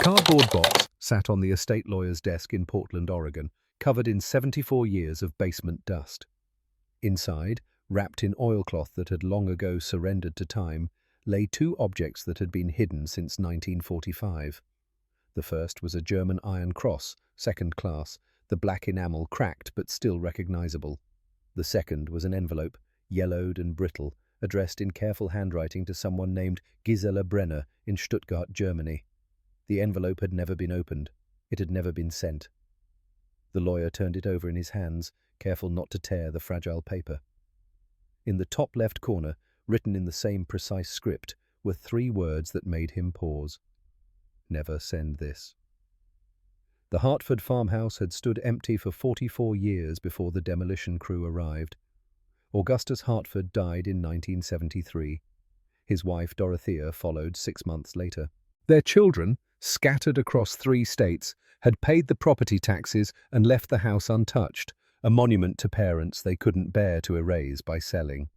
cardboard box sat on the estate lawyer's desk in Portland, Oregon, covered in 74 years of basement dust. Inside, wrapped in oilcloth that had long ago surrendered to time, lay two objects that had been hidden since 1945. The first was a German iron cross, second class, the black enamel cracked but still recognizable. The second was an envelope, yellowed and brittle, addressed in careful handwriting to someone named Gisela Brenner in Stuttgart, Germany. The envelope had never been opened. It had never been sent. The lawyer turned it over in his hands, careful not to tear the fragile paper. In the top left corner, written in the same precise script, were three words that made him pause. Never send this. The Hartford farmhouse had stood empty for 44 years before the demolition crew arrived. Augustus Hartford died in 1973. His wife Dorothea followed 6 months later. Their children, scattered across 3 states, had paid the property taxes and left the house untouched, a monument to parents they couldn't bear to erase by selling.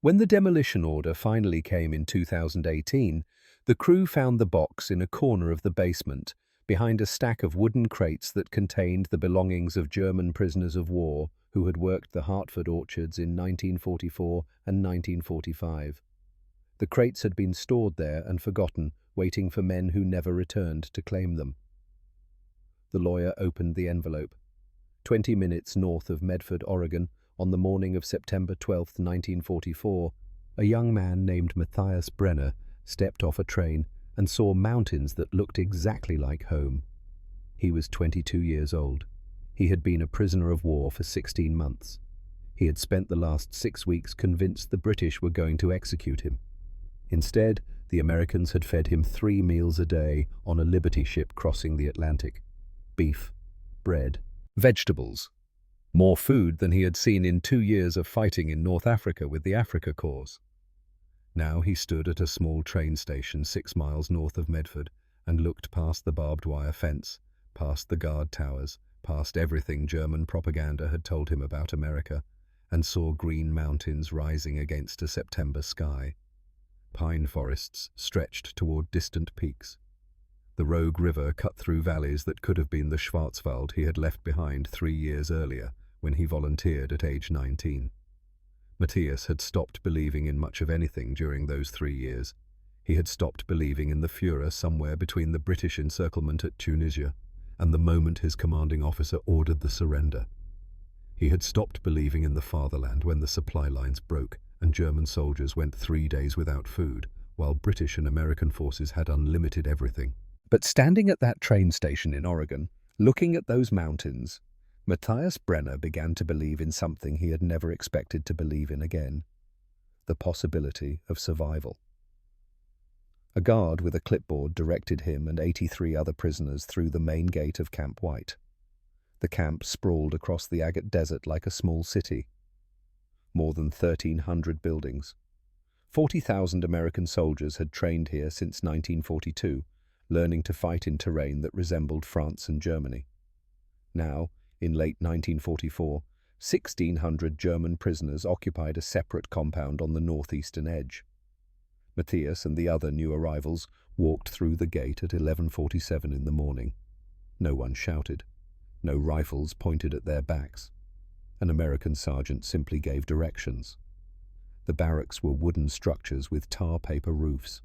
When the demolition order finally came in 2018, the crew found the box in a corner of the basement, behind a stack of wooden crates that contained the belongings of German prisoners of war who had worked the Hartford orchards in 1944 and 1945. The crates had been stored there and forgotten, waiting for men who never returned to claim them. The lawyer opened the envelope. 20 minutes north of Medford, Oregon, on the morning of September 12, 1944, a young man named Matthias Brenner stepped off a train and saw mountains that looked exactly like home. He was 22 years old. He had been a prisoner of war for 16 months. He had spent the last 6 weeks convinced the British were going to execute him. Instead, the Americans had fed him 3 meals a day on a Liberty ship crossing the Atlantic. Beef, bread, vegetables. More food than he had seen in 2 years of fighting in North Africa with the Africa Corps. Now he stood at a small train station 6 miles north of Medford and looked past the barbed wire fence, past the guard towers, past everything German propaganda had told him about America, and saw green mountains rising against a September sky. Pine forests stretched toward distant peaks. The Rogue River cut through valleys that could have been the Schwarzwald he had left behind 3 years earlier when he volunteered at age 19. Matthias had stopped believing in much of anything during those 3 years. He had stopped believing in the Führer somewhere between the British encirclement at Tunisia and the moment his commanding officer ordered the surrender. He had stopped believing in the fatherland when the supply lines broke and German soldiers went 3 days without food, while British and American forces had unlimited everything. But standing at that train station in Oregon, looking at those mountains, Matthias Brenner began to believe in something he had never expected to believe in again: the possibility of survival. A guard with a clipboard directed him and 83 other prisoners through the main gate of Camp White. The camp sprawled across the agate desert like a small city. More than 1,300 buildings. 40,000 American soldiers had trained here since 1942, learning to fight in terrain that resembled France and Germany. Now, in late 1944, 1,600 German prisoners occupied a separate compound on the northeastern edge. Matthias and the other new arrivals walked through the gate at 11:47 in the morning. No one shouted. No rifles pointed at their backs. An American sergeant simply gave directions. The barracks were wooden structures with tar paper roofs.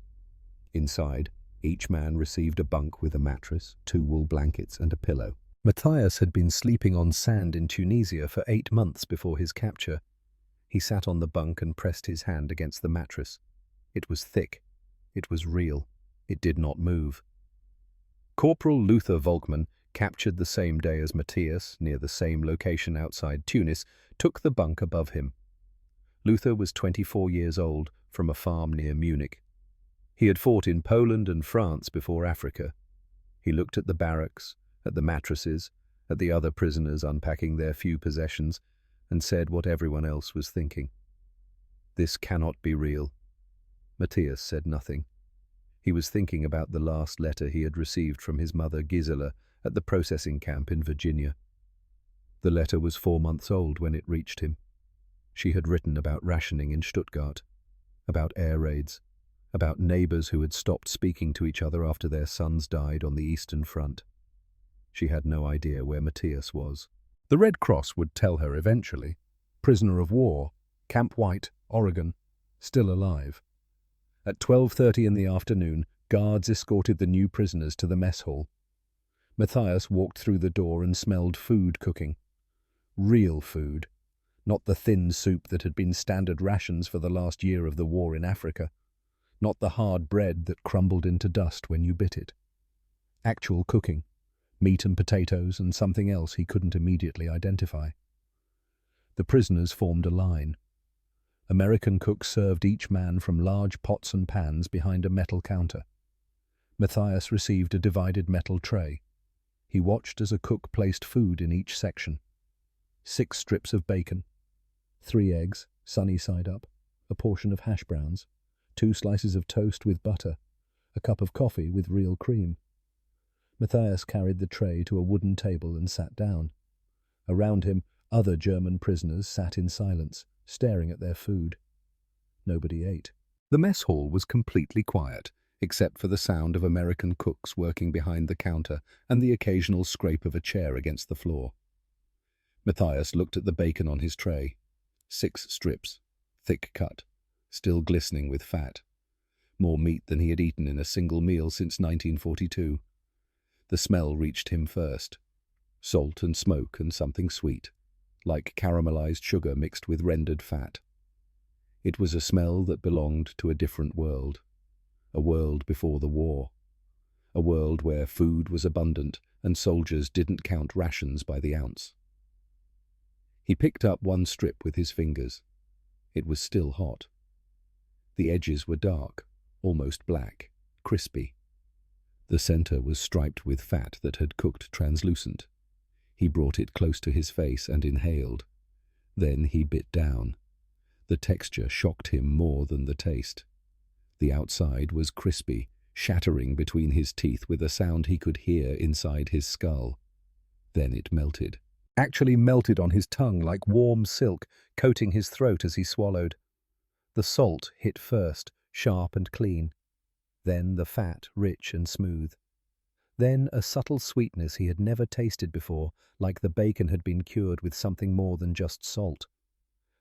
Inside, each man received a bunk with a mattress, 2 wool blankets, and a pillow. Matthias had been sleeping on sand in Tunisia for 8 months before his capture. He sat on the bunk and pressed his hand against the mattress. It was thick. It was real. It did not move. Corporal Luther Volkmann, captured the same day as Matthias, near the same location outside Tunis, took the bunk above him. Luther was 24 years old, from a farm near Munich. He had fought in Poland and France before Africa. He looked at the barracks, at the mattresses, at the other prisoners unpacking their few possessions, and said what everyone else was thinking. This cannot be real. Matthias said nothing. He was thinking about the last letter he had received from his mother Gisela at the processing camp in Virginia. The letter was 4 months old when it reached him. She had written about rationing in Stuttgart, about air raids, about neighbors who had stopped speaking to each other after their sons died on the Eastern Front. She had no idea where Matthias was. The Red Cross would tell her eventually. Prisoner of war, Camp White, Oregon, still alive. At 12:30 in the afternoon, guards escorted the new prisoners to the mess hall. Matthias walked through the door and smelled food cooking. Real food, not the thin soup that had been standard rations for the last year of the war in Africa, not the hard bread that crumbled into dust when you bit it. Actual cooking, meat and potatoes and something else he couldn't immediately identify. The prisoners formed a line. American cooks served each man from large pots and pans behind a metal counter. Matthias received a divided metal tray. He watched as a cook placed food in each section. 6 strips of bacon, 3 eggs, sunny side up, a portion of hash browns, 2 slices of toast with butter, a cup of coffee with real cream. Matthias carried the tray to a wooden table and sat down. Around him, other German prisoners sat in silence, staring at their food. Nobody ate. The mess hall was completely quiet, except for the sound of American cooks working behind the counter and the occasional scrape of a chair against the floor. Matthias looked at the bacon on his tray. 6 strips, thick cut, still glistening with fat. More meat than he had eaten in a single meal since 1942. The smell reached him first. Salt and smoke and something sweet, like caramelized sugar mixed with rendered fat. It was a smell that belonged to a different world. A world before the war. A world where food was abundant and soldiers didn't count rations by the ounce. He picked up 1 strip with his fingers. It was still hot. The edges were dark, almost black, crispy. The center was striped with fat that had cooked translucent. He brought it close to his face and inhaled. Then he bit down. The texture shocked him more than the taste. The outside was crispy, shattering between his teeth with a sound he could hear inside his skull. Then it melted. Actually melted on his tongue like warm silk, coating his throat as he swallowed. The salt hit first, sharp and clean. Then the fat, rich and smooth. Then a subtle sweetness he had never tasted before, like the bacon had been cured with something more than just salt.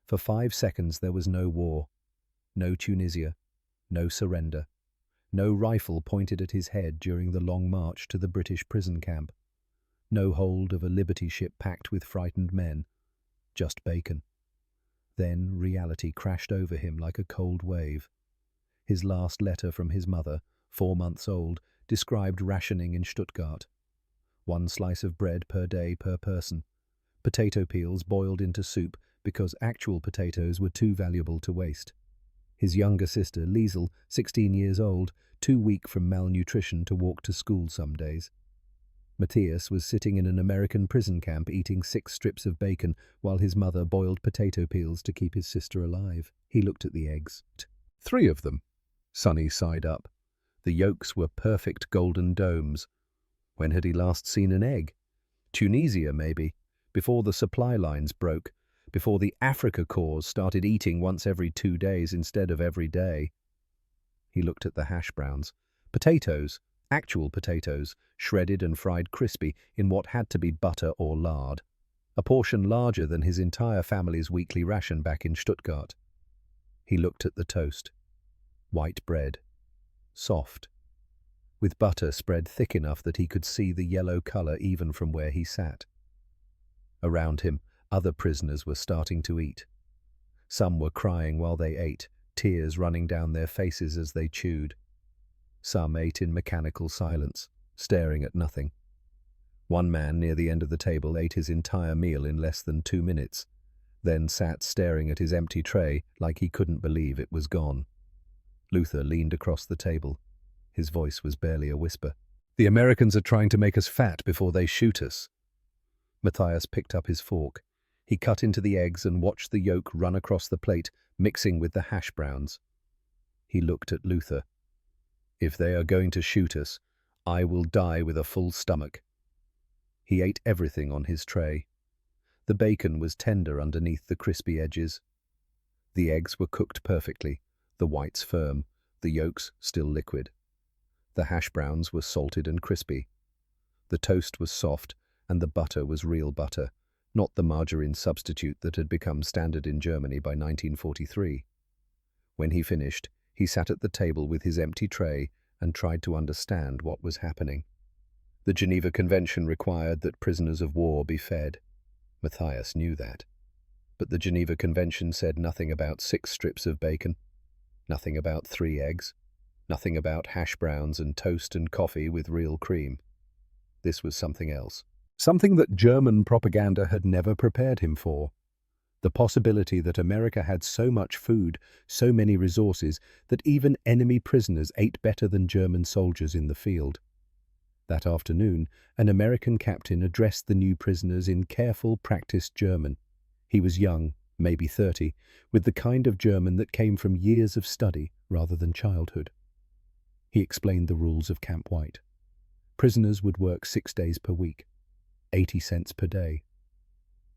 For 5 seconds there was no war, no Tunisia, no surrender, no rifle pointed at his head during the long march to the British prison camp, no hold of a liberty ship packed with frightened men, just bacon. Then reality crashed over him like a cold wave. His last letter from his mother, 4 months old, described rationing in Stuttgart. 1 slice of bread per day per person. Potato peels boiled into soup because actual potatoes were too valuable to waste. His younger sister, Liesel, 16 years old, too weak from malnutrition to walk to school some days. Matthias was sitting in an American prison camp eating 6 strips of bacon while his mother boiled potato peels to keep his sister alive. He looked at the eggs. 3 of them, sunny side up. The yolks were perfect golden domes. When had he last seen an egg? Tunisia, maybe, before the supply lines broke, before the Africa Corps started eating once every 2 days instead of every day. He looked at the hash browns. Potatoes, actual potatoes, shredded and fried crispy in what had to be butter or lard. A portion larger than his entire family's weekly ration back in Stuttgart. He looked at the toast. White bread. Soft, with butter spread thick enough that he could see the yellow color even from where he sat. Around him, other prisoners were starting to eat. Some were crying while they ate, tears running down their faces as they chewed. Some ate in mechanical silence, staring at nothing. One man near the end of the table ate his entire meal in less than 2 minutes, then sat staring at his empty tray like he couldn't believe it was gone. Luther leaned across the table. His voice was barely a whisper. "The Americans are trying to make us fat before they shoot us." Matthias picked up his fork. He cut into the eggs and watched the yolk run across the plate, mixing with the hash browns. He looked at Luther. "If they are going to shoot us, I will die with a full stomach." He ate everything on his tray. The bacon was tender underneath the crispy edges. The eggs were cooked perfectly, the whites firm, the yolks still liquid. The hash browns were salted and crispy. The toast was soft, and the butter was real butter, not the margarine substitute that had become standard in Germany by 1943. When he finished, he sat at the table with his empty tray and tried to understand what was happening. The Geneva Convention required that prisoners of war be fed. Matthias knew that. But the Geneva Convention said nothing about 6 strips of bacon, nothing about 3 eggs, nothing about hash browns and toast and coffee with real cream. This was something else. Something that German propaganda had never prepared him for. The possibility that America had so much food, so many resources, that even enemy prisoners ate better than German soldiers in the field. That afternoon, an American captain addressed the new prisoners in careful, practiced German. He was young, maybe 30, with the kind of German that came from years of study rather than childhood. He explained the rules of Camp White. Prisoners would work 6 days per week, 80 cents per day.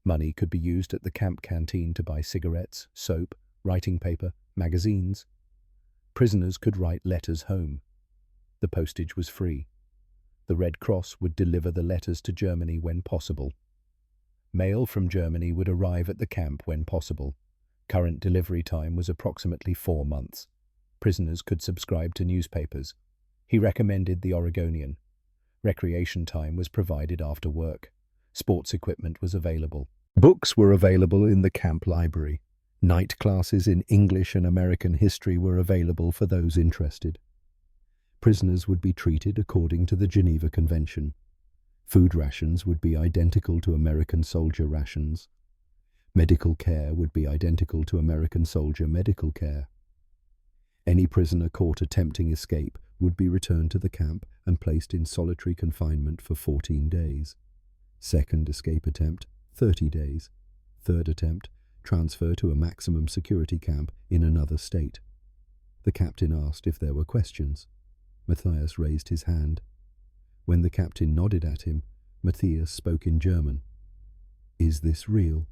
Money could be used at the camp canteen to buy cigarettes, soap, writing paper, magazines. Prisoners could write letters home. The postage was free. The Red Cross would deliver the letters to Germany when possible. Mail from Germany would arrive at the camp when possible. Current delivery time was approximately 4 months. Prisoners could subscribe to newspapers. He recommended the Oregonian. Recreation time was provided after work. Sports equipment was available. Books were available in the camp library. Night classes in English and American history were available for those interested. Prisoners would be treated according to the Geneva Convention. Food rations would be identical to American soldier rations. Medical care would be identical to American soldier medical care. Any prisoner caught attempting escape would be returned to the camp and placed in solitary confinement for 14 days. Second escape attempt, 30 days. Third attempt, transfer to a maximum security camp in another state. The captain asked if there were questions. Matthias raised his hand. When the captain nodded at him, Matthias spoke in German. "Is this real?"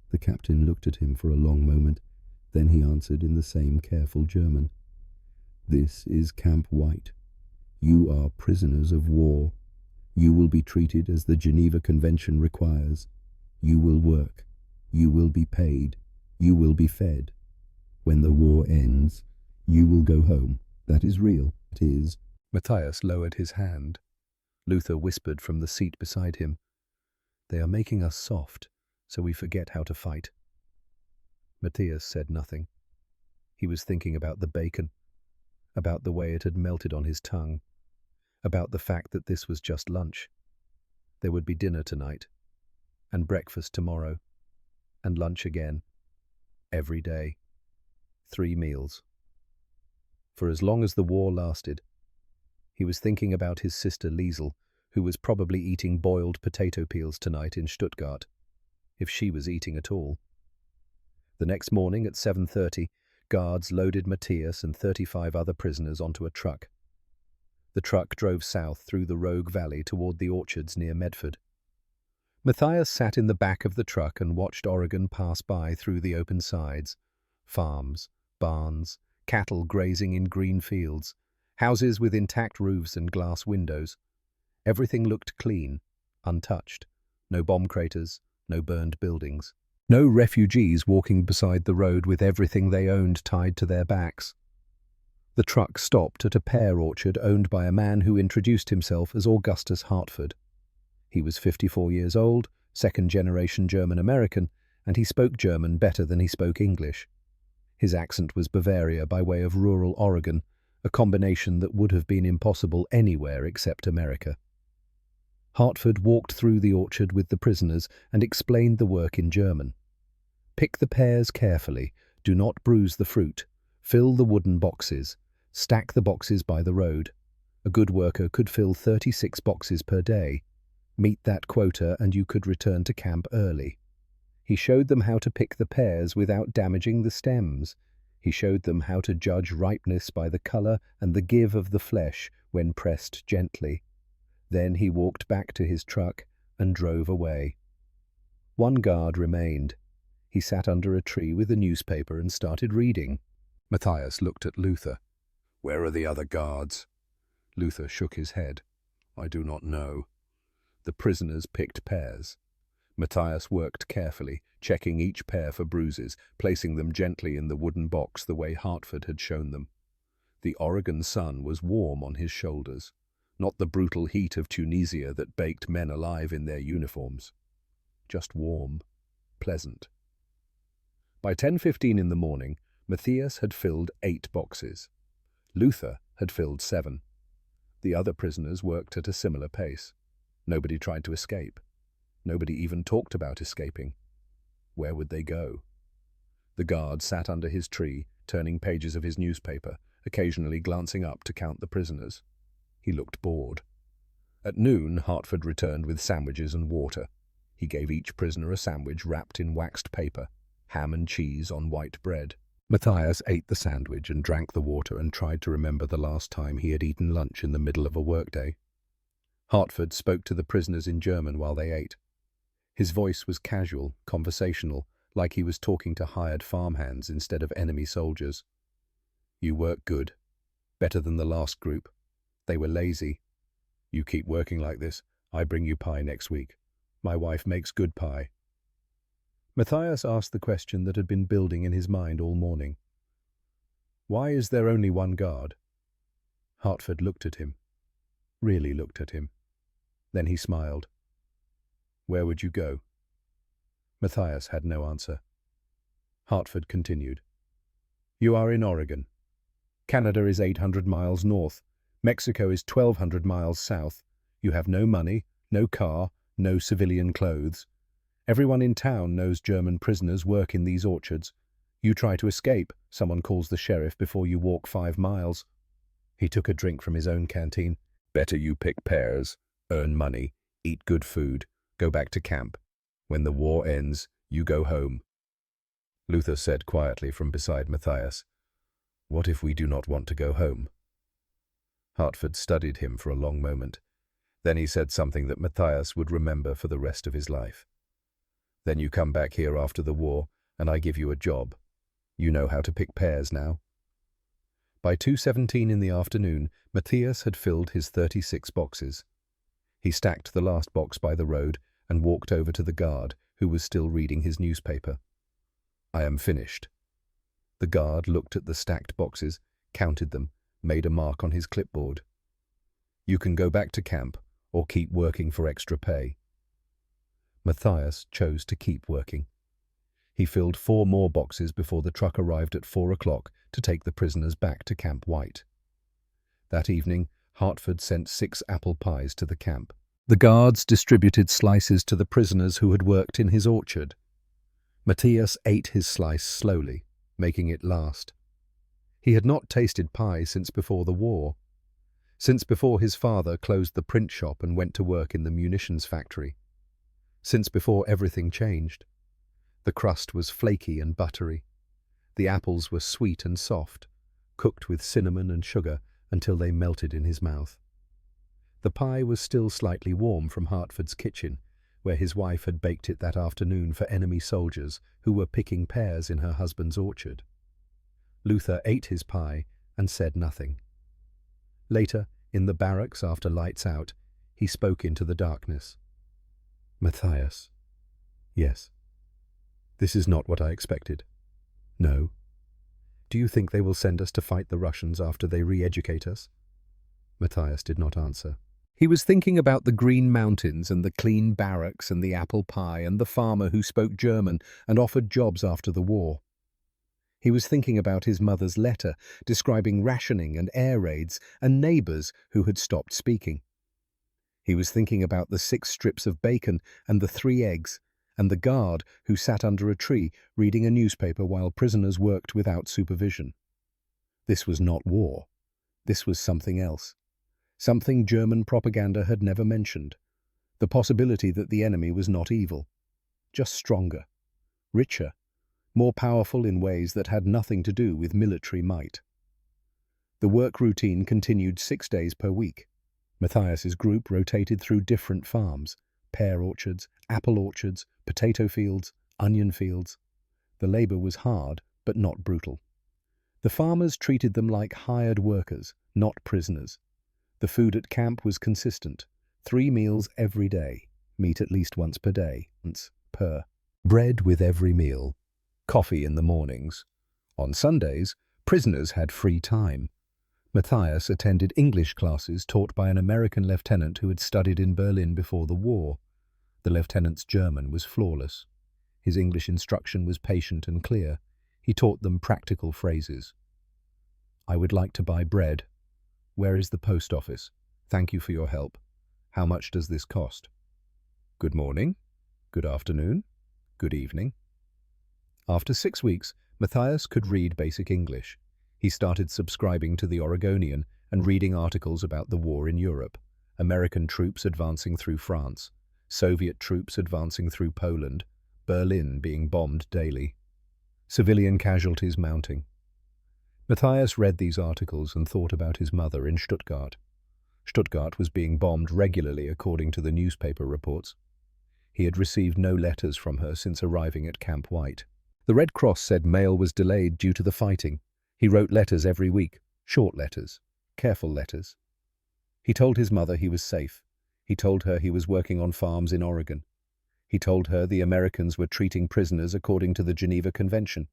The captain looked at him for a long moment. Then he answered in the same careful German. "This is Camp White. You are prisoners of war. You will be treated as the Geneva Convention requires. You will work. You will be paid. You will be fed. When the war ends, you will go home. That is real. It is." Matthias lowered his hand. Luther whispered from the seat beside him, "They are making us soft, so we forget how to fight." Matthias said nothing. He was thinking about the bacon, about the way it had melted on his tongue, about the fact that this was just lunch. There would be dinner tonight, and breakfast tomorrow, and lunch again, every day. 3 meals. For as long as the war lasted, he was thinking about his sister Liesel, who was probably eating boiled potato peels tonight in Stuttgart, if she was eating at all. The next morning at 7:30, guards loaded Matthias and 35 other prisoners onto a truck. The truck drove south through the Rogue Valley toward the orchards near Medford. Matthias sat in the back of the truck and watched Oregon pass by through the open sides. Farms, barns, cattle grazing in green fields, houses with intact roofs and glass windows. Everything looked clean, untouched. No bomb craters, no burned buildings. No refugees walking beside the road with everything they owned tied to their backs. The truck stopped at a pear orchard owned by a man who introduced himself as Augustus Hartford. He was 54 years old, second-generation German-American, and he spoke German better than he spoke English. His accent was Bavaria by way of rural Oregon, a combination that would have been impossible anywhere except America. Hartford walked through the orchard with the prisoners and explained the work in German. "Pick the pears carefully, do not bruise the fruit, fill the wooden boxes, stack the boxes by the road. A good worker could fill 36 boxes per day. Meet that quota and you could return to camp early." He showed them how to pick the pears without damaging the stems. He showed them how to judge ripeness by the color and the give of the flesh when pressed gently. Then he walked back to his truck and drove away. One guard remained. He sat under a tree with a newspaper and started reading. Matthias looked at Luther. Where are the other guards? Luther shook his head. I do not know. The prisoners picked pears. Matthias worked carefully, checking each pear for bruises, placing them gently in the wooden box the way Hartford had shown them. The Oregon sun was warm on his shoulders, not the brutal heat of Tunisia that baked men alive in their uniforms. Just warm, pleasant. By 10:15 in the morning, Matthias had filled 8 boxes. Luther had filled 7. The other prisoners worked at a similar pace. Nobody tried to escape. Nobody even talked about escaping. Where would they go? The guard sat under his tree, turning pages of his newspaper, occasionally glancing up to count the prisoners. He looked bored. At noon, Hartford returned with sandwiches and water. He gave each prisoner a sandwich wrapped in waxed paper, ham and cheese on white bread. Matthias ate the sandwich and drank the water and tried to remember the last time he had eaten lunch in the middle of a workday. Hartford spoke to the prisoners in German while they ate. His voice was casual, conversational, like he was talking to hired farmhands instead of enemy soldiers. You work good. Better than the last group. They were lazy. You keep working like this. I bring you pie next week. My wife makes good pie. Matthias asked the question that had been building in his mind all morning. Why is there only one guard? Hartford looked at him. Really looked at him. Then he smiled. Where would you go? Matthias had no answer. Hartford continued. You are in Oregon. Canada is 800 miles north. Mexico is 1,200 miles south. You have no money, no car, no civilian clothes. Everyone in town knows German prisoners work in these orchards. You try to escape, someone calls the sheriff before you walk 5 miles. He took a drink from his own canteen. Better you pick pears, earn money, eat good food, go back to camp. When the war ends, you go home. Luther said quietly from beside Matthias, What if we do not want to go home? Hartford studied him for a long moment. Then he said something that Matthias would remember for the rest of his life. Then you come back here after the war, and I give you a job. You know how to pick pears now. By 2:17 in the afternoon, Matthias had filled his 36 boxes. He stacked the last box by the road and walked over to the guard, who was still reading his newspaper. I am finished. The guard looked at the stacked boxes, counted them, made a mark on his clipboard. You can go back to camp or keep working for extra pay. Matthias chose to keep working. He filled 4 more boxes before the truck arrived at 4 o'clock to take the prisoners back to Camp White. That evening, Hartford sent 6 apple pies to the camp. The guards distributed slices to the prisoners who had worked in his orchard. Matthias ate his slice slowly, making it last. He had not tasted pie since before the war, since before his father closed the print shop and went to work in the munitions factory, since before everything changed. The crust was flaky and buttery. The apples were sweet and soft, cooked with cinnamon and sugar until they melted in his mouth. The pie was still slightly warm from Hartford's kitchen, where his wife had baked it that afternoon for enemy soldiers who were picking pears in her husband's orchard. Luther ate his pie and said nothing. Later, in the barracks after lights out, he spoke into the darkness. Matthias. Yes. This is not what I expected. No. Do you think they will send us to fight the Russians after they re-educate us? Matthias did not answer. He was thinking about the green mountains and the clean barracks and the apple pie and the farmer who spoke German and offered jobs after the war. He was thinking about his mother's letter describing rationing and air raids and neighbours who had stopped speaking. He was thinking about the 6 strips of bacon and the 3 eggs, and the guard who sat under a tree reading a newspaper while prisoners worked without supervision. This was not war. This was something else. Something German propaganda had never mentioned. The possibility that the enemy was not evil, just stronger, richer, more powerful in ways that had nothing to do with military might. The work routine continued 6 days per week. Matthias's group rotated through different farms, pear orchards, apple orchards, potato fields, onion fields. The labor was hard, but not brutal. The farmers treated them like hired workers, not prisoners. The food at camp was consistent. 3 meals every day, meat at least once per day, once per. Bread with every meal, coffee in the mornings. On Sundays, prisoners had free time. Matthias attended English classes taught by an American lieutenant who had studied in Berlin before the war. The lieutenant's German was flawless. His English instruction was patient and clear. He taught them practical phrases. "I would like to buy bread. Where is the post office? Thank you for your help. How much does this cost? Good morning. Good afternoon. Good evening." After 6 weeks, Matthias could read basic English. He started subscribing to the Oregonian and reading articles about the war in Europe, American troops advancing through France, Soviet troops advancing through Poland, Berlin being bombed daily, civilian casualties mounting. Matthias read these articles and thought about his mother in Stuttgart. Stuttgart was being bombed regularly according to the newspaper reports. He had received no letters from her since arriving at Camp White. The Red Cross said mail was delayed due to the fighting. He wrote letters every week, short letters, careful letters. He told his mother he was safe. He told her he was working on farms in Oregon. He told her the Americans were treating prisoners according to the Geneva Convention.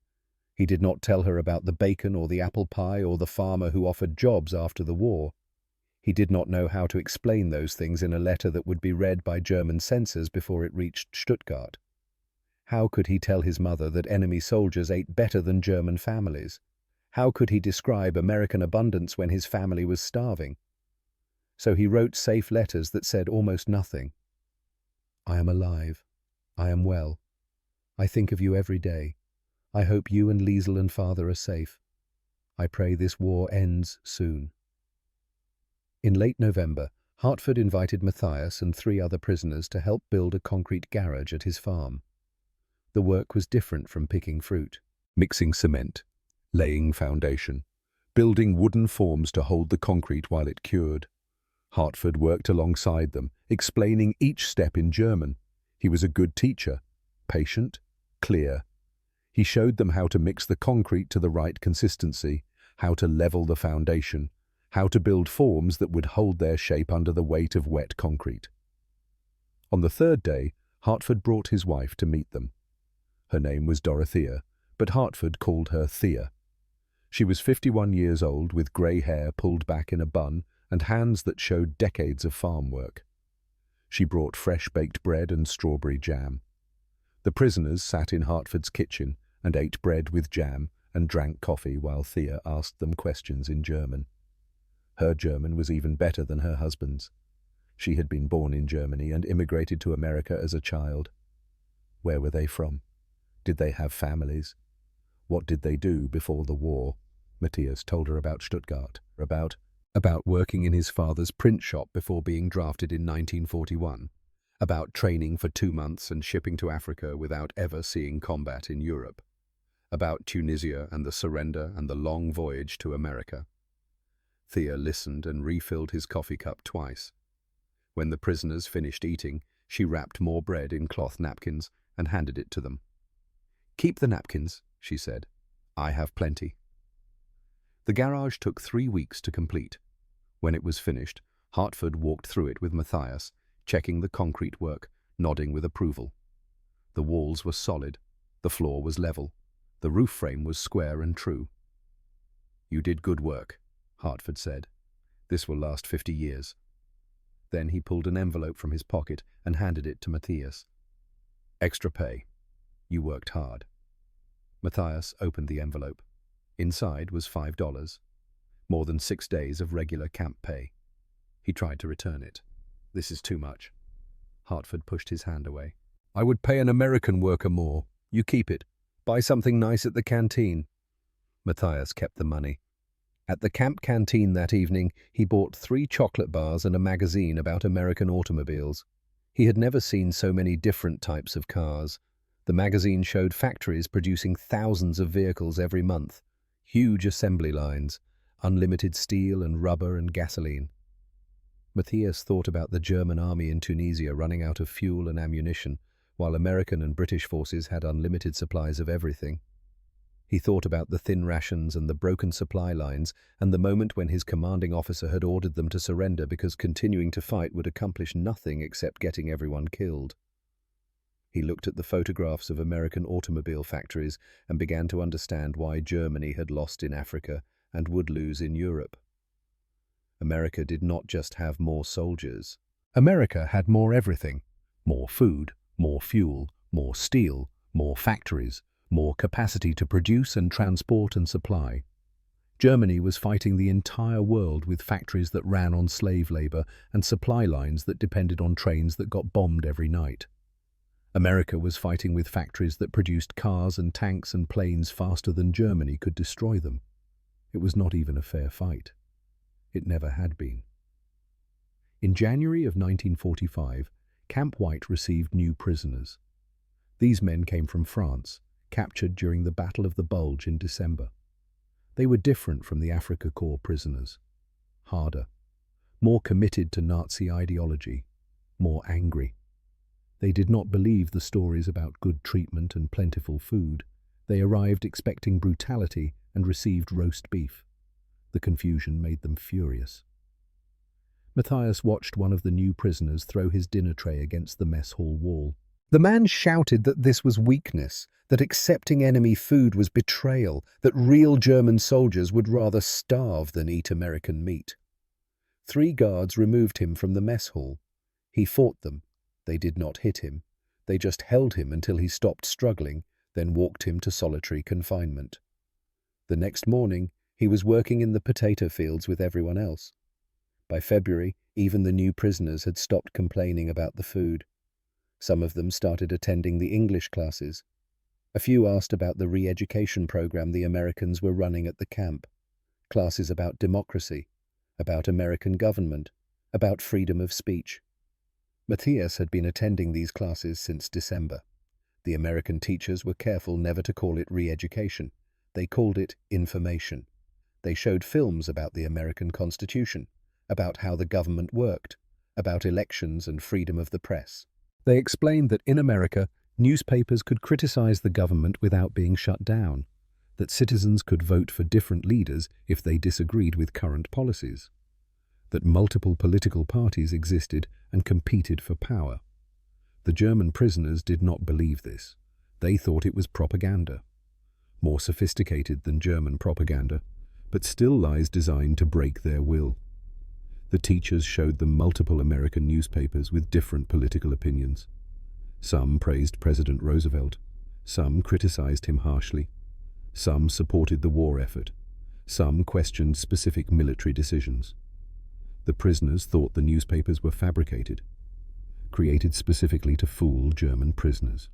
He did not tell her about the bacon or the apple pie or the farmer who offered jobs after the war. He did not know how to explain those things in a letter that would be read by German censors before it reached Stuttgart. How could he tell his mother that enemy soldiers ate better than German families? How could he describe American abundance when his family was starving? So he wrote safe letters that said almost nothing. "I am alive. I am well. I think of you every day. I hope you and Liesel and father are safe. I pray this war ends soon." In late November, Hartford invited Matthias and 3 other prisoners to help build a concrete garage at his farm. The work was different from picking fruit. Mixing cement, laying foundation, building wooden forms to hold the concrete while it cured. Hartford worked alongside them, explaining each step in German. He was a good teacher, patient, clear. He showed them how to mix the concrete to the right consistency, how to level the foundation, how to build forms that would hold their shape under the weight of wet concrete. On the 3rd day, Hartford brought his wife to meet them. Her name was Dorothea, but Hartford called her Thea. She was 51 years old with grey hair pulled back in a bun and hands that showed decades of farm work. She brought fresh baked bread and strawberry jam. The prisoners sat in Hartford's kitchen and ate bread with jam and drank coffee while Thea asked them questions in German. Her German was even better than her husband's. She had been born in Germany and immigrated to America as a child. Where were they from? Did they have families? What did they do before the war? Matthias told her about Stuttgart, about working in his father's print shop before being drafted in 1941, about training for 2 months and shipping to Africa without ever seeing combat in Europe, about Tunisia and the surrender and the long voyage to America. Thea listened and refilled his coffee cup twice. When the prisoners finished eating, she wrapped more bread in cloth napkins and handed it to them. "Keep the napkins," she said. "I have plenty." The garage took 3 weeks to complete. When it was finished, Hartford walked through it with Matthias, checking the concrete work, nodding with approval. The walls were solid, the floor was level, the roof frame was square and true. "You did good work," Hartford said. "This will last 50 years. Then he pulled an envelope from his pocket and handed it to Matthias. "Extra pay. You worked hard." Matthias opened the envelope. Inside was $5, more than 6 days of regular camp pay. He tried to return it. "This is too much." Hartford pushed his hand away. "I would pay an American worker more. You keep it. Buy something nice at the canteen." Matthias kept the money. At the camp canteen that evening, he bought 3 chocolate bars and a magazine about American automobiles. He had never seen so many different types of cars. The magazine showed factories producing thousands of vehicles every month, huge assembly lines, unlimited steel and rubber and gasoline. Matthias thought about the German army in Tunisia running out of fuel and ammunition, while American and British forces had unlimited supplies of everything. He thought about the thin rations and the broken supply lines, and the moment when his commanding officer had ordered them to surrender because continuing to fight would accomplish nothing except getting everyone killed. He looked at the photographs of American automobile factories and began to understand why Germany had lost in Africa and would lose in Europe. America did not just have more soldiers. America had more everything. More food, more fuel, more steel, more factories, more capacity to produce and transport and supply. Germany was fighting the entire world with factories that ran on slave labor and supply lines that depended on trains that got bombed every night. America was fighting with factories that produced cars and tanks and planes faster than Germany could destroy them. It was not even a fair fight. It never had been. In January of 1945, Camp White received new prisoners. These men came from France, captured during the Battle of the Bulge in December. They were different from the Afrika Korps prisoners. Harder, more committed to Nazi ideology, more angry. They did not believe the stories about good treatment and plentiful food. They arrived expecting brutality and received roast beef. The confusion made them furious. Matthias watched one of the new prisoners throw his dinner tray against the mess hall wall. The man shouted that this was weakness, that accepting enemy food was betrayal, that real German soldiers would rather starve than eat American meat. 3 guards removed him from the mess hall. He fought them. They did not hit him. They just held him until he stopped struggling, then walked him to solitary confinement. The next morning, he was working in the potato fields with everyone else. By February, even the new prisoners had stopped complaining about the food. Some of them started attending the English classes. A few asked about the re-education program the Americans were running at the camp. Classes about democracy, about American government, about freedom of speech. Matthias had been attending these classes since December. The American teachers were careful never to call it re-education. They called it information. They showed films about the American Constitution, about how the government worked, about elections and freedom of the press. They explained that in America, newspapers could criticize the government without being shut down, that citizens could vote for different leaders if they disagreed with current policies, that multiple political parties existed and competed for power. The German prisoners did not believe this. They thought it was propaganda. More sophisticated than German propaganda, but still lies designed to break their will. The teachers showed them multiple American newspapers with different political opinions. Some praised President Roosevelt. Some criticized him harshly. Some supported the war effort. Some questioned specific military decisions. The prisoners thought the newspapers were fabricated, created specifically to fool German prisoners.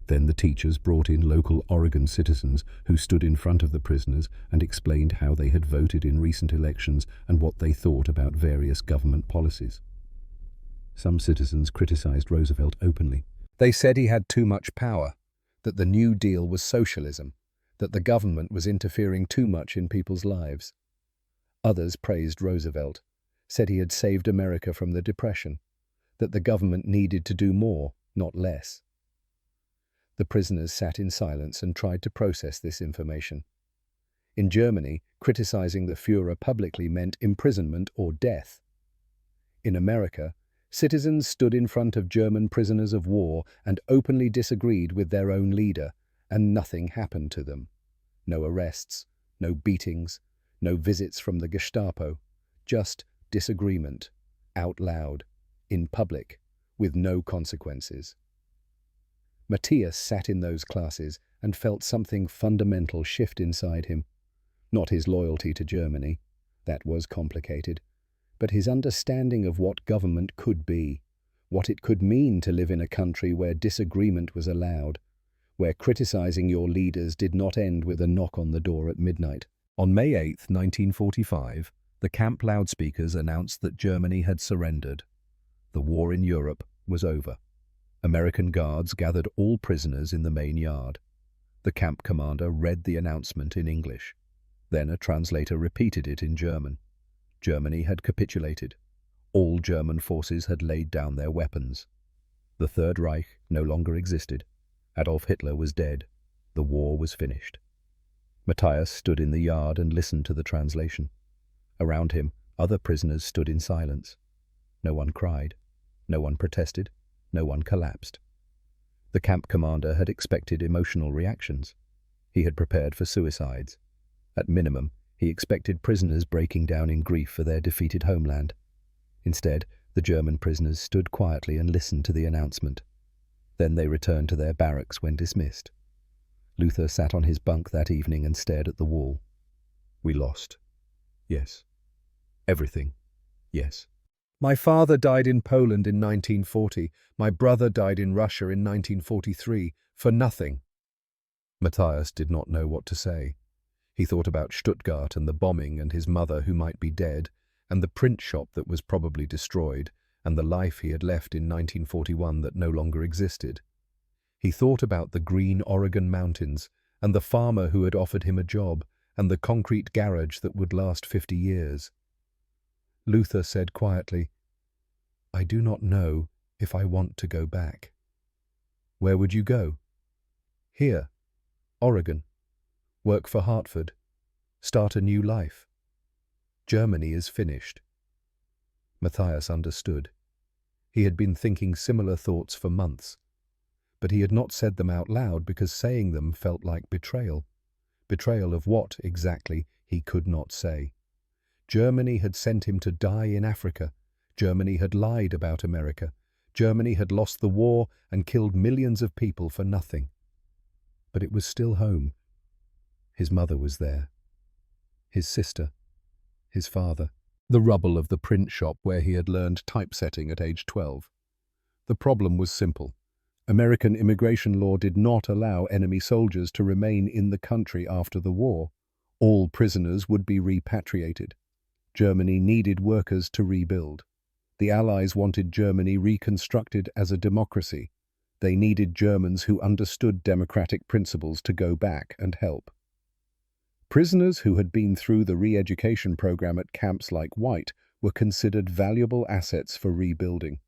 Then the teachers brought in local Oregon citizens who stood in front of the prisoners and explained how they had voted in recent elections and what they thought about various government policies. Some citizens criticized Roosevelt openly. They said he had too much power, that the New Deal was socialism, that the government was interfering too much in people's lives. Others praised Roosevelt, said he had saved America from the Depression, that the government needed to do more, not less. The prisoners sat in silence and tried to process this information. In Germany, criticizing the Führer publicly meant imprisonment or death. In America, citizens stood in front of German prisoners of war and openly disagreed with their own leader, and nothing happened to them. No arrests, no beatings, no visits from the Gestapo, just disagreement, out loud, in public, with no consequences. Matthias sat in those classes and felt something fundamental shift inside him. Not his loyalty to Germany, that was complicated, but his understanding of what government could be, what it could mean to live in a country where disagreement was allowed, where criticizing your leaders did not end with a knock on the door at midnight. On May 8, 1945, the camp loudspeakers announced that Germany had surrendered. The war in Europe was over. American guards gathered all prisoners in the main yard. The camp commander read the announcement in English. Then a translator repeated it in German. Germany had capitulated. All German forces had laid down their weapons. The Third Reich no longer existed. Adolf Hitler was dead. The war was finished. Matthias stood in the yard and listened to the translation. Around him, other prisoners stood in silence. No one cried. No one protested. No one collapsed. The camp commander had expected emotional reactions. He had prepared for suicides. At minimum, he expected prisoners breaking down in grief for their defeated homeland. Instead, the German prisoners stood quietly and listened to the announcement. Then they returned to their barracks when dismissed. Luther sat on his bunk that evening and stared at the wall. We lost. Yes. Everything. Yes. My father died in Poland in 1940. My brother died in Russia in 1943. For nothing. Matthias did not know what to say. He thought about Stuttgart and the bombing and his mother who might be dead, and the print shop that was probably destroyed, and the life he had left in 1941 that no longer existed. He thought about the green Oregon mountains, and the farmer who had offered him a job, and the concrete garage that would last 50 years. Luther said quietly, "I do not know if I want to go back." "Where would you go?" "Here. Oregon. Work for Hartford. Start a new life. Germany is finished." Matthias understood. He had been thinking similar thoughts for months, but he had not said them out loud because saying them felt like betrayal. Betrayal of what, exactly, he could not say. Germany had sent him to die in Africa. Germany had lied about America. Germany had lost the war and killed millions of people for nothing. But it was still home. His mother was there. His sister. His father. The rubble of the print shop where he had learned typesetting at age 12. The problem was simple. American immigration law did not allow enemy soldiers to remain in the country after the war. All prisoners would be repatriated. Germany needed workers to rebuild. The Allies wanted Germany reconstructed as a democracy. They needed Germans who understood democratic principles to go back and help. Prisoners who had been through the re-education program at camps like White were considered valuable assets for rebuilding.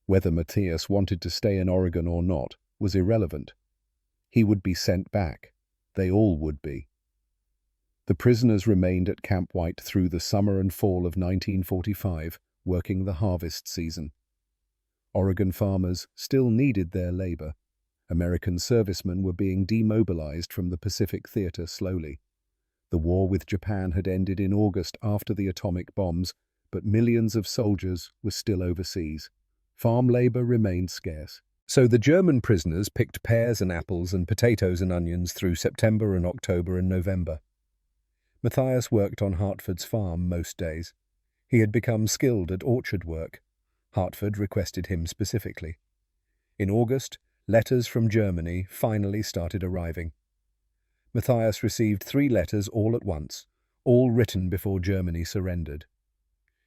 Whether Matthias wanted to stay in Oregon or not was irrelevant. He would be sent back. They all would be. The prisoners remained at Camp White through the summer and fall of 1945, working the harvest season. Oregon farmers still needed their labor. American servicemen were being demobilized from the Pacific Theater slowly. The war with Japan had ended in August after the atomic bombs, but millions of soldiers were still overseas. Farm labor remained scarce. So the German prisoners picked pears and apples and potatoes and onions through September and October and November. Matthias worked on Hartford's farm most days. He had become skilled at orchard work. Hartford requested him specifically. In August, letters from Germany finally started arriving. Matthias received 3 letters all at once, all written before Germany surrendered.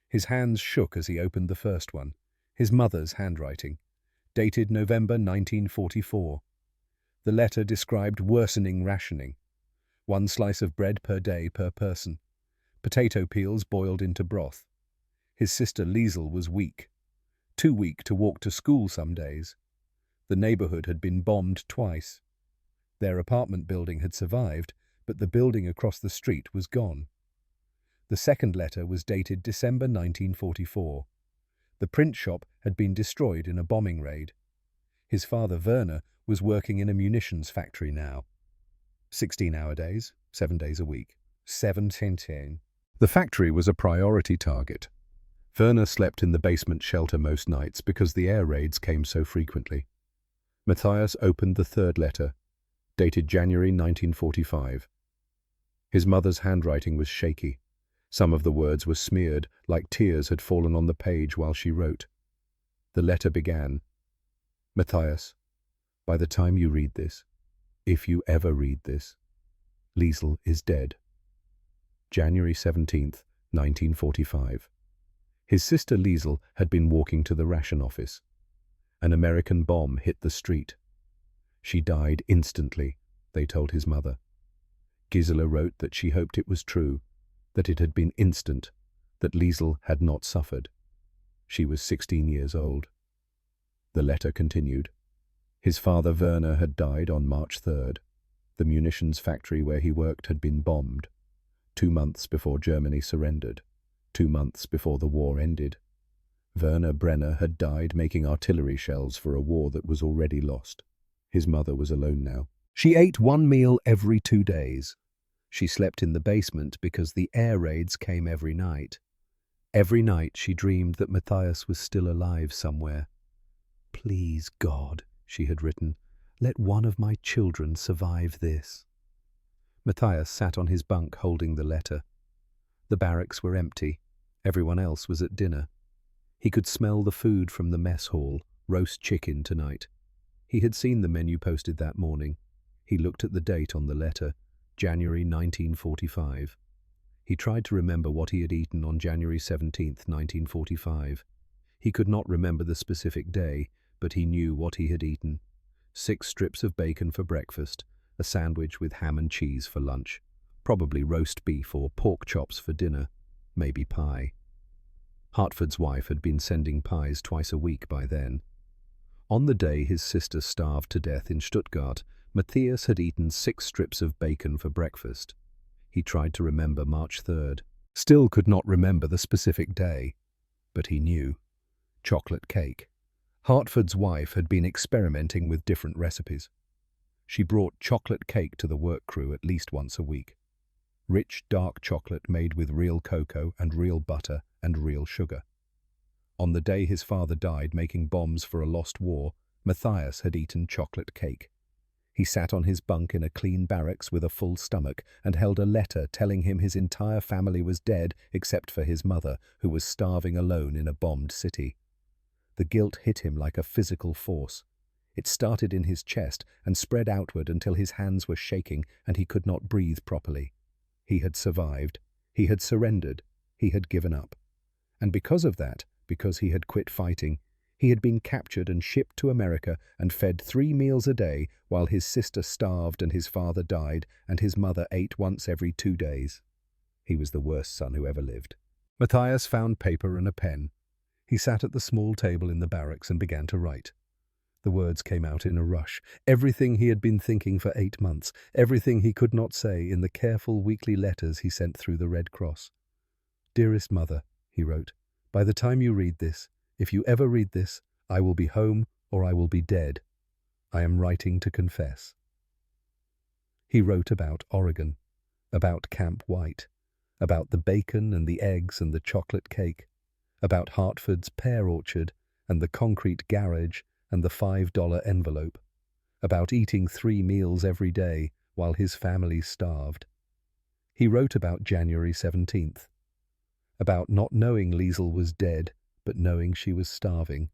His hands shook as he opened the first one, his mother's handwriting, dated November 1944. The letter described worsening rationing. 1 slice of bread per day per person. Potato peels boiled into broth. His sister Liesel was weak. Too weak to walk to school some days. The neighborhood had been bombed twice. Their apartment building had survived, but the building across the street was gone. The second letter was dated December 1944. The print shop had been destroyed in a bombing raid. His father Werner was working in a munitions factory now. 16-hour days, 7 days a week. 17. The factory was a priority target. Werner slept in the basement shelter most nights because the air raids came so frequently. Matthias opened the third letter, dated January 1945. His mother's handwriting was shaky. Some of the words were smeared, like tears had fallen on the page while she wrote. The letter began, "Matthias, by the time you read this, if you ever read this, Liesel is dead. January 17th, 1945. His sister Liesel had been walking to the ration office. An American bomb hit the street. She died instantly, they told his mother. Gisela wrote that she hoped it was true, that it had been instant, that Liesel had not suffered. She was 16 years old. The letter continued. His father Werner had died on March 3rd. The munitions factory where he worked had been bombed. 2 months before Germany surrendered. 2 months before the war ended. Werner Brenner had died making artillery shells for a war that was already lost. His mother was alone now. She ate 1 meal every 2 days. She slept in the basement because the air raids came every night. Every night she dreamed that Matthias was still alive somewhere. "Please, God," she had written, "let one of my children survive this." Matthias sat on his bunk holding the letter. The barracks were empty. Everyone else was at dinner. He could smell the food from the mess hall, roast chicken tonight. He had seen the menu posted that morning. He looked at the date on the letter, January 1945. He tried to remember what he had eaten on January 17th, 1945. He could not remember the specific day, but he knew what he had eaten. 6 strips of bacon for breakfast, a sandwich with ham and cheese for lunch, probably roast beef or pork chops for dinner, maybe pie. Hartford's wife had been sending pies twice a week by then. On the day his sister starved to death in Stuttgart, Matthias had eaten 6 strips of bacon for breakfast. He tried to remember March 3rd, still could not remember the specific day, but he knew. Chocolate cake. Hartford's wife had been experimenting with different recipes. She brought chocolate cake to the work crew at least once a week. Rich, dark chocolate made with real cocoa and real butter and real sugar. On the day his father died making bombs for a lost war, Matthias had eaten chocolate cake. He sat on his bunk in a clean barracks with a full stomach and held a letter telling him his entire family was dead except for his mother, who was starving alone in a bombed city. The guilt hit him like a physical force. It started in his chest and spread outward until his hands were shaking and he could not breathe properly. He had survived. He had surrendered. He had given up. And because of that, because he had quit fighting, he had been captured and shipped to America and fed 3 meals a day while his sister starved and his father died and his mother ate once every 2 days. He was the worst son who ever lived. Matthias found paper and a pen. He sat at the small table in the barracks and began to write. The words came out in a rush. Everything he had been thinking for 8 months, everything he could not say in the careful weekly letters he sent through the Red Cross. "Dearest mother," he wrote, "by the time you read this, if you ever read this, I will be home or I will be dead. I am writing to confess." He wrote about Oregon, about Camp White, about the bacon and the eggs and the chocolate cake, about Hartford's pear orchard and the concrete garage and the $5 envelope, about eating 3 meals every day while his family starved. He wrote about January 17th, about not knowing Liesel was dead, but knowing she was starving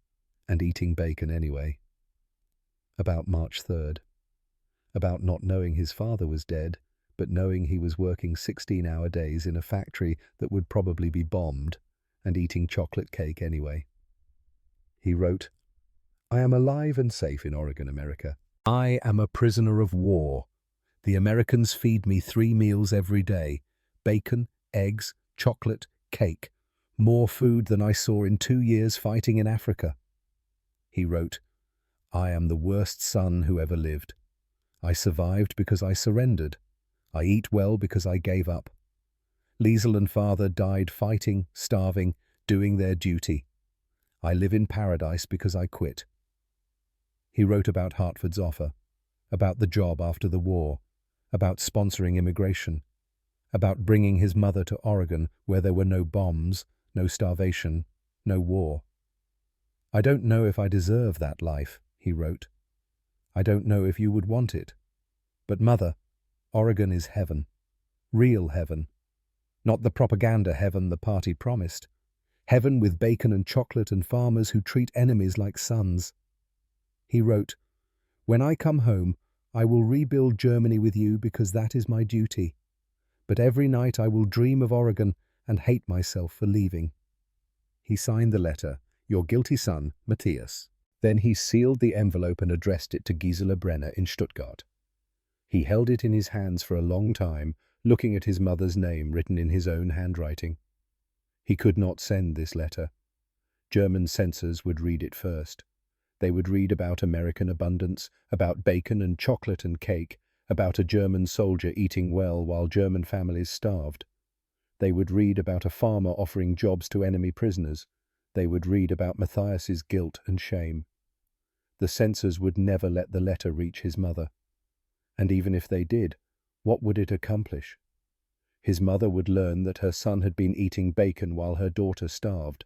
and eating bacon anyway. About March 3rd, about not knowing his father was dead, but knowing he was working 16-hour days in a factory that would probably be bombed and eating chocolate cake anyway. He wrote, "I am alive and safe in Oregon, America. I am a prisoner of war. The Americans feed me 3 meals every day, bacon, eggs, chocolate, cake, more food than I saw in 2 years fighting in Africa." He wrote, "I am the worst son who ever lived. I survived because I surrendered. I eat well because I gave up. Liesel and father died fighting, starving, doing their duty. I live in paradise because I quit." He wrote about Hartford's offer, about the job after the war, about sponsoring immigration, about bringing his mother to Oregon where there were no bombs, no starvation, no war. "I don't know if I deserve that life," he wrote. "I don't know if you would want it. But mother, Oregon is heaven, real heaven, not the propaganda heaven the party promised. Heaven with bacon and chocolate and farmers who treat enemies like sons." He wrote, "When I come home, I will rebuild Germany with you because that is my duty. But every night I will dream of Oregon and hate myself for leaving." He signed the letter, "Your guilty son, Matthias." Then he sealed the envelope and addressed it to Gisela Brenner in Stuttgart. He held it in his hands for a long time, looking at his mother's name written in his own handwriting. He could not send this letter. German censors would read it first. They would read about American abundance, about bacon and chocolate and cake, about a German soldier eating well while German families starved. They would read about a farmer offering jobs to enemy prisoners. They would read about Matthias's guilt and shame. The censors would never let the letter reach his mother. And even if they did, what would it accomplish? His mother would learn that her son had been eating bacon while her daughter starved,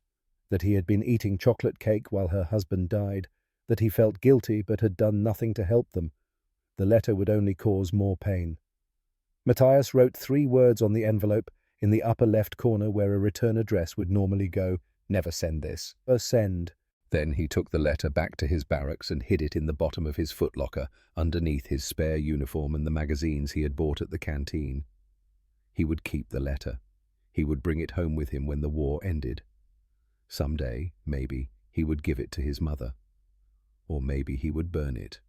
that he had been eating chocolate cake while her husband died, that he felt guilty but had done nothing to help them. The letter would only cause more pain. Matthias wrote 3 words on the envelope in the upper left corner where a return address would normally go. Never send this. Send. Then he took the letter back to his barracks and hid it in the bottom of his footlocker, underneath his spare uniform and the magazines he had bought at the canteen. He would keep the letter. He would bring it home with him when the war ended. Someday, maybe, he would give it to his mother. Or maybe he would burn it.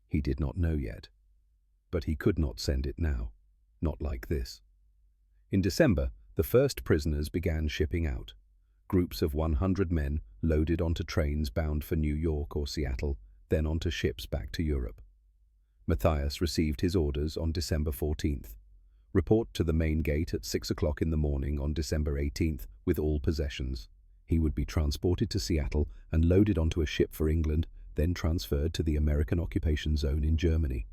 He did not know yet. But he could not send it now. Not like this. In December, the first prisoners began shipping out. Groups of 100 men loaded onto trains bound for New York or Seattle, then onto ships back to Europe. Matthias received his orders on December 14th. Report to the main gate at 6 o'clock in the morning on December 18th with all possessions. He would be transported to Seattle and loaded onto a ship for England, then transferred to the American occupation zone in Germany.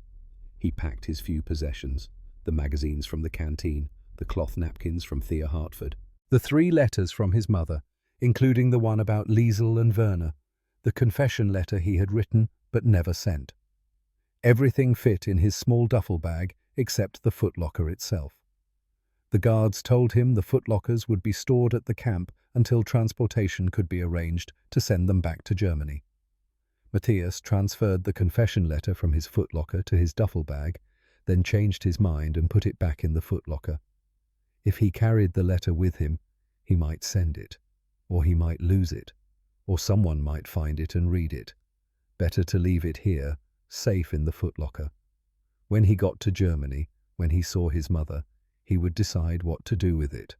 He packed his few possessions, the magazines from the canteen, the cloth napkins from Thea Hartford, the 3 letters from his mother, including the one about Liesel and Werner, the confession letter he had written but never sent. Everything fit in his small duffel bag except the footlocker itself. The guards told him the footlockers would be stored at the camp until transportation could be arranged to send them back to Germany. Matthias transferred the confession letter from his footlocker to his duffel bag, then changed his mind and put it back in the footlocker. If he carried the letter with him, he might send it, or he might lose it, or someone might find it and read it. Better to leave it here, safe in the footlocker. When he got to Germany, when he saw his mother, he would decide what to do with it.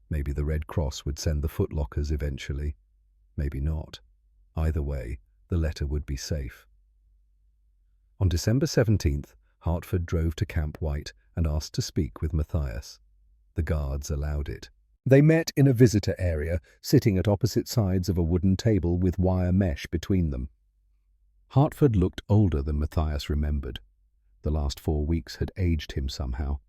Maybe the Red Cross would send the footlockers eventually. Maybe not. Either way, the letter would be safe. On December 17th, Hartford drove to Camp White and asked to speak with Matthias. The guards allowed it. They met in a visitor area, sitting at opposite sides of a wooden table with wire mesh between them. Hartford looked older than Matthias remembered. The last 4 weeks had aged him somehow.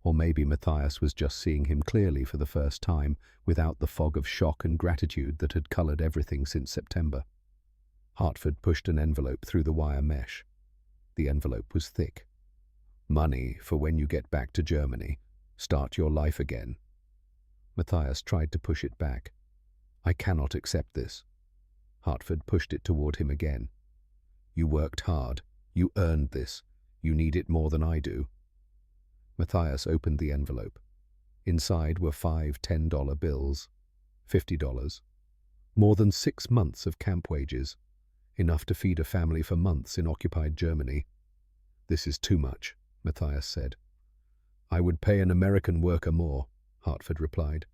Or maybe Matthias was just seeing him clearly for the first time, without the fog of shock and gratitude that had colored everything since September. Hartford pushed an envelope through the wire mesh. The envelope was thick. Money for when you get back to Germany. Start your life again. Matthias tried to push it back. I cannot accept this. Hartford pushed it toward him again. You worked hard. You earned this. You need it more than I do. Matthias opened the envelope. Inside were 5 $10 bills. $50. More than 6 months of camp wages. Enough to feed a family for months in occupied Germany. This is too much, Matthias said. I would pay an American worker more, Hartford replied.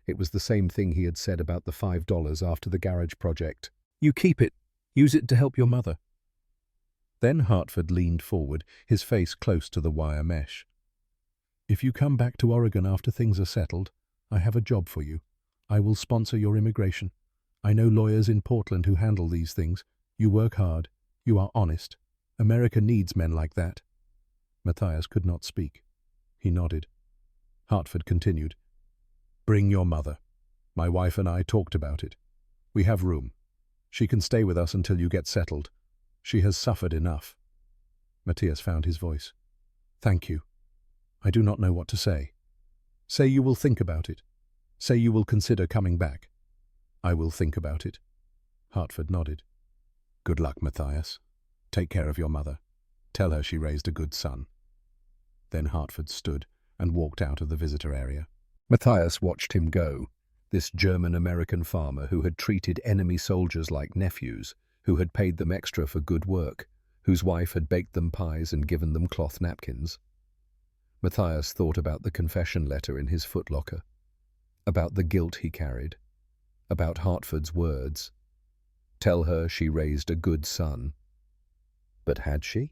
It was the same thing he had said about the $5 after the garage project. You keep it. Use it to help your mother. Then Hartford leaned forward, his face close to the wire mesh. If you come back to Oregon after things are settled, I have a job for you. I will sponsor your immigration. I know lawyers in Portland who handle these things. You work hard. You are honest. America needs men like that. Matthias could not speak. He nodded. Hartford continued. Bring your mother. My wife and I talked about it. We have room. She can stay with us until you get settled. She has suffered enough. Matthias found his voice. Thank you. I do not know what to say. Say you will think about it. Say you will consider coming back. I will think about it. Hartford nodded. Good luck, Matthias. Take care of your mother. Tell her she raised a good son. Then Hartford stood and walked out of the visitor area. Matthias watched him go, this German-American farmer who had treated enemy soldiers like nephews, who had paid them extra for good work, whose wife had baked them pies and given them cloth napkins. Matthias thought about the confession letter in his footlocker, about the guilt he carried, about Hartford's words. Tell her she raised a good son. But had she?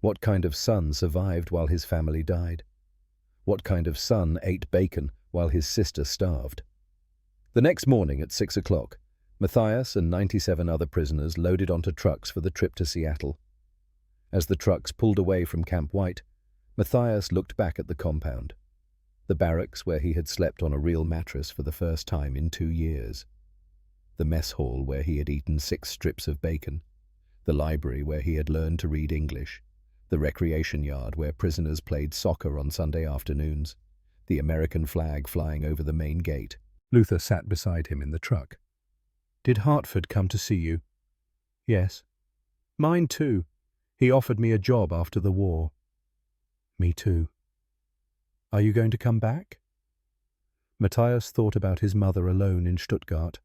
What kind of son survived while his family died? What kind of son ate bacon while his sister starved? The next morning at 6 o'clock, Matthias and 97 other prisoners loaded onto trucks for the trip to Seattle. As the trucks pulled away from Camp White, Matthias looked back at the compound, the barracks where he had slept on a real mattress for the first time in 2 years, the mess hall where he had eaten 6 strips of bacon, the library where he had learned to read English, the recreation yard where prisoners played soccer on Sunday afternoons, the American flag flying over the main gate. Luther sat beside him in the truck. "Did Hartford come to see you?" "Yes." "Mine too. He offered me a job after the war." "Me too." "Are you going to come back?" Matthias thought about his mother alone in Stuttgart,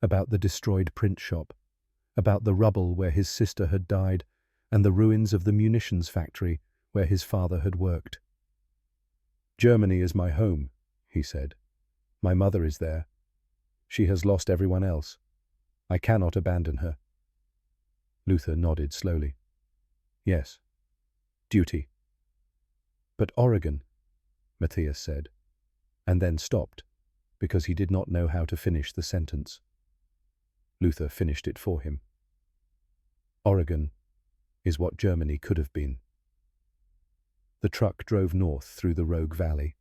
about the destroyed print shop, about the rubble where his sister had died, and the ruins of the munitions factory where his father had worked. "Germany is my home," he said. "My mother is there. She has lost everyone else. I cannot abandon her." Luther nodded slowly. "Yes. Duty." "But Oregon," Matthias said, and then stopped, because he did not know how to finish the sentence. Luther finished it for him. "Oregon is what Germany could have been." The truck drove north through the Rogue Valley.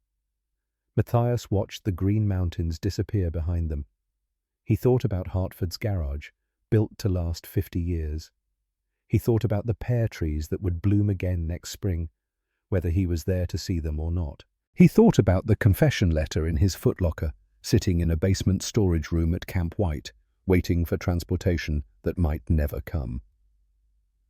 Matthias watched the green mountains disappear behind them. He thought about Hartford's garage, built to last 50 years. He thought about the pear trees that would bloom again next spring, whether he was there to see them or not. He thought about the confession letter in his footlocker, sitting in a basement storage room at Camp White, waiting for transportation that might never come.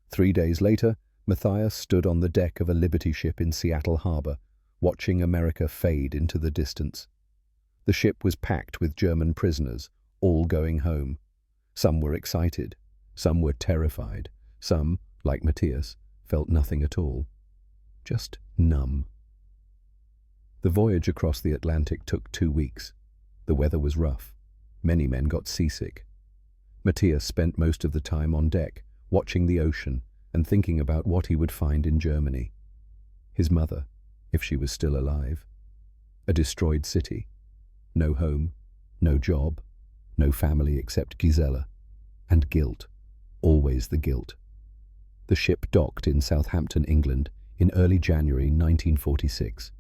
3 days later, Matthias stood on the deck of a Liberty ship in Seattle Harbor, watching America fade into the distance. The ship was packed with German prisoners, all going home. Some were excited, some were terrified, some, like Matthias, felt nothing at all. Just numb. The voyage across the Atlantic took 2 weeks. The weather was rough. Many men got seasick. Matthias spent most of the time on deck, watching the ocean and thinking about what he would find in Germany. His mother, if she was still alive. A destroyed city. No home, no job, no family except Gisela. And guilt. Always the guilt. The ship docked in Southampton, England, in early January 1946.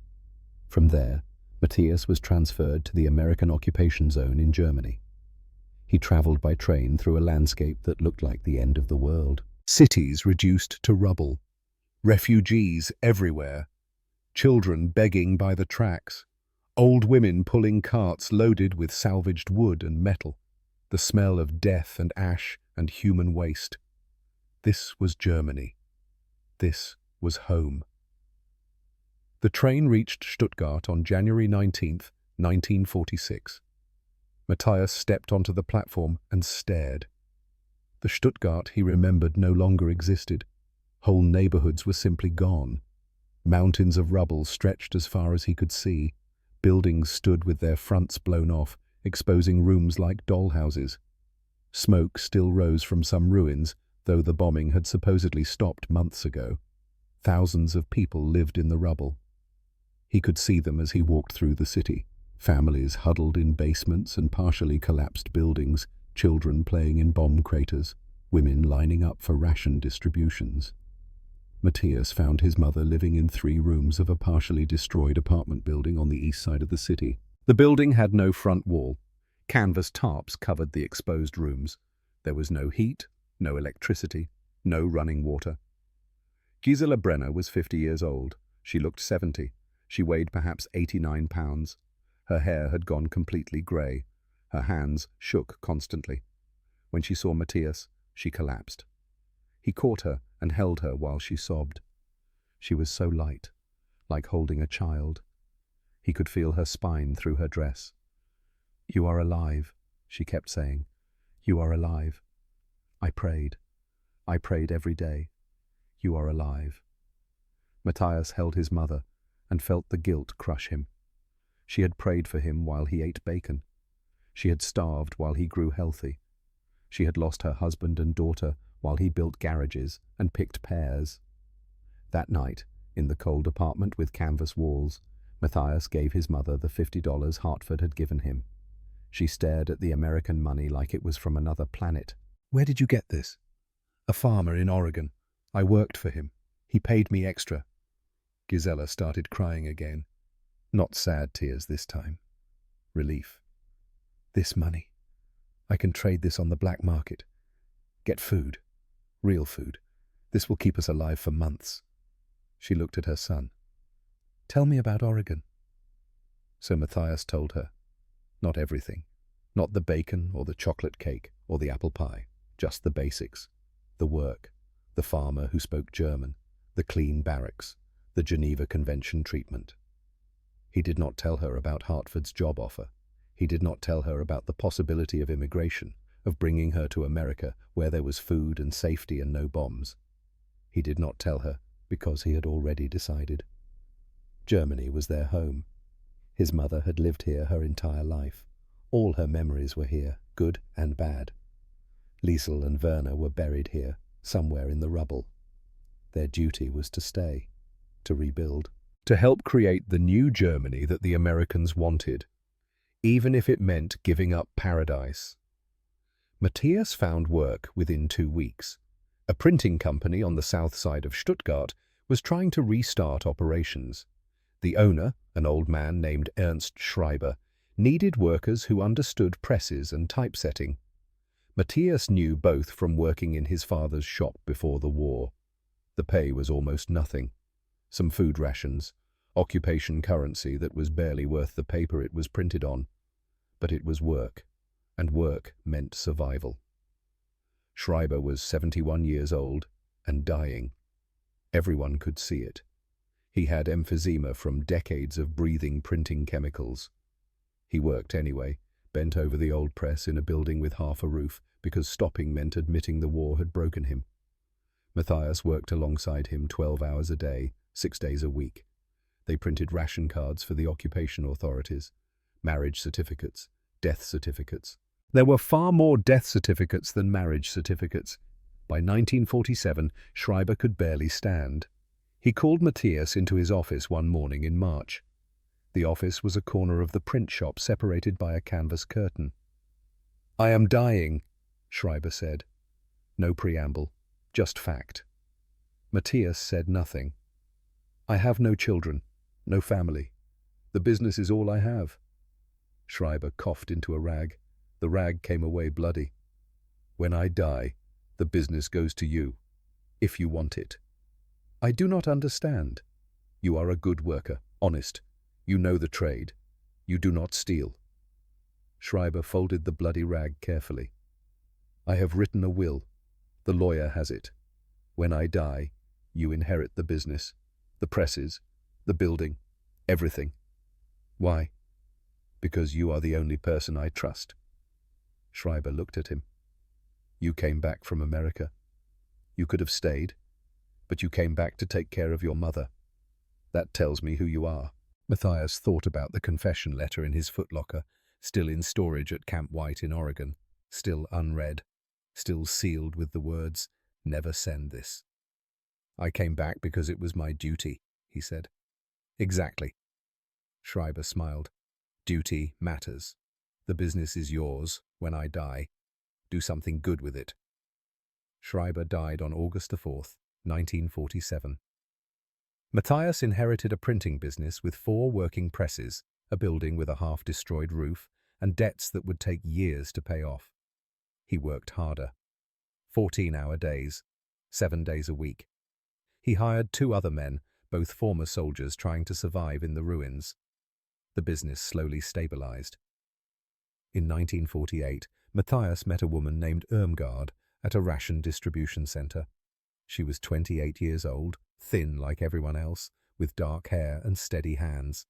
From there, Matthias was transferred to the American occupation zone in Germany. He traveled by train through a landscape that looked like the end of the world. Cities reduced to rubble. Refugees everywhere. Children begging by the tracks. Old women pulling carts loaded with salvaged wood and metal. The smell of death and ash and human waste. This was Germany. This was home. The train reached Stuttgart on January 19th, 1946. Matthias stepped onto the platform and stared. The Stuttgart he remembered no longer existed. Whole neighborhoods were simply gone. Mountains of rubble stretched as far as he could see. Buildings stood with their fronts blown off, exposing rooms like dollhouses. Smoke still rose from some ruins, though the bombing had supposedly stopped months ago. Thousands of people lived in the rubble. He could see them as he walked through the city. Families huddled in basements and partially collapsed buildings, children playing in bomb craters, women lining up for ration distributions. Matthias found his mother living in 3 rooms of a partially destroyed apartment building on the east side of the city. The building had no front wall. Canvas tarps covered the exposed rooms. There was no heat, no electricity, no running water. Gisela Brenner was 50 years old. She looked 70. She weighed perhaps 89 pounds. Her hair had gone completely grey. Her hands shook constantly. When she saw Matthias, she collapsed. He caught her and held her while she sobbed. She was so light, like holding a child. He could feel her spine through her dress. "You are alive," she kept saying. "You are alive. I prayed. I prayed every day. You are alive." Matthias held his mother and felt the guilt crush him. She had prayed for him while he ate bacon. She had starved while he grew healthy. She had lost her husband and daughter while he built garages and picked pears. That night, in the cold apartment with canvas walls, Matthias gave his mother the $50 Hartford had given him. She stared at the American money like it was from another planet. "Where did you get this?" "A farmer in Oregon. I worked for him. He paid me extra." Gisela started crying again. Not sad tears this time. Relief. "This money. I can trade this on the black market. Get food. Real food. This will keep us alive for months." She looked at her son. "Tell me about Oregon." So Matthias told her. Not everything. Not the bacon or the chocolate cake or the apple pie. Just the basics. The work. The farmer who spoke German. The clean barracks. The Geneva Convention treatment. He did not tell her about Hartford's job offer. He did not tell her about the possibility of immigration, of bringing her to America where there was food and safety and no bombs. He did not tell her because he had already decided. Germany was their home. His mother had lived here her entire life. All her memories were here, good and bad. Liesel and Werner were buried here, somewhere in the rubble. Their duty was to stay, to rebuild, to help create the new Germany that the Americans wanted, even if it meant giving up paradise. Matthias found work within 2 weeks. A printing company on the south side of Stuttgart was trying to restart operations. The owner, an old man named Ernst Schreiber, needed workers who understood presses and typesetting. Matthias knew both from working in his father's shop before the war. The pay was almost nothing. Some food rations, occupation currency that was barely worth the paper it was printed on. But it was work, and work meant survival. Schreiber was 71 years old and dying. Everyone could see it. He had emphysema from decades of breathing printing chemicals. He worked anyway, bent over the old press in a building with half a roof, because stopping meant admitting the war had broken him. Matthias worked alongside him 12 hours a day, 6 days a week. They printed ration cards for the occupation authorities, marriage certificates, death certificates. There were far more death certificates than marriage certificates. By 1947, Schreiber could barely stand. He called Matthias into his office one morning in March. The office was a corner of the print shop separated by a canvas curtain. "I am dying," Schreiber said. No preamble, just fact. Matthias said nothing. "I have no children, no family. The business is all I have." Schreiber coughed into a rag. The rag came away bloody. "When I die, the business goes to you, if you want it." "I do not understand." "You are a good worker, honest. You know the trade. You do not steal." Schreiber folded the bloody rag carefully. "I have written a will. The lawyer has it. When I die, you inherit the business, the presses, the building, everything." "Why?" "Because you are the only person I trust." Schreiber looked at him. "You came back from America. You could have stayed, but you came back to take care of your mother. That tells me who you are." Matthias thought about the confession letter in his footlocker, still in storage at Camp White in Oregon, still unread, still sealed with the words, "Never send this." "I came back because it was my duty," he said. "Exactly." Schreiber smiled. "Duty matters. The business is yours when I die. Do something good with it." Schreiber died on August 4th, 1947. Matthias inherited a printing business with 4 working presses, a building with a half-destroyed roof, and debts that would take years to pay off. He worked harder. 14-hour days, 7 days a week. He hired 2 other men, both former soldiers trying to survive in the ruins. The business slowly stabilized. In 1948, Matthias met a woman named Irmgard at a ration distribution center. She was 28 years old, thin like everyone else, with dark hair and steady hands.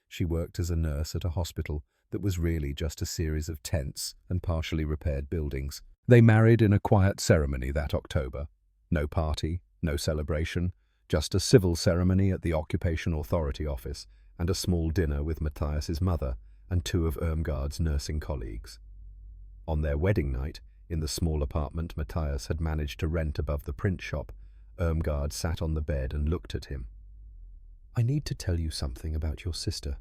She worked as a nurse at a hospital that was really just a series of tents and partially repaired buildings. They married in a quiet ceremony that October. No party, no celebration, just a civil ceremony at the Occupation Authority office and a small dinner with Matthias's mother and 2 of Irmgard's nursing colleagues. On their wedding night, in the small apartment Matthias had managed to rent above the print shop, Irmgard sat on the bed and looked at him. "I need to tell you something about your sister."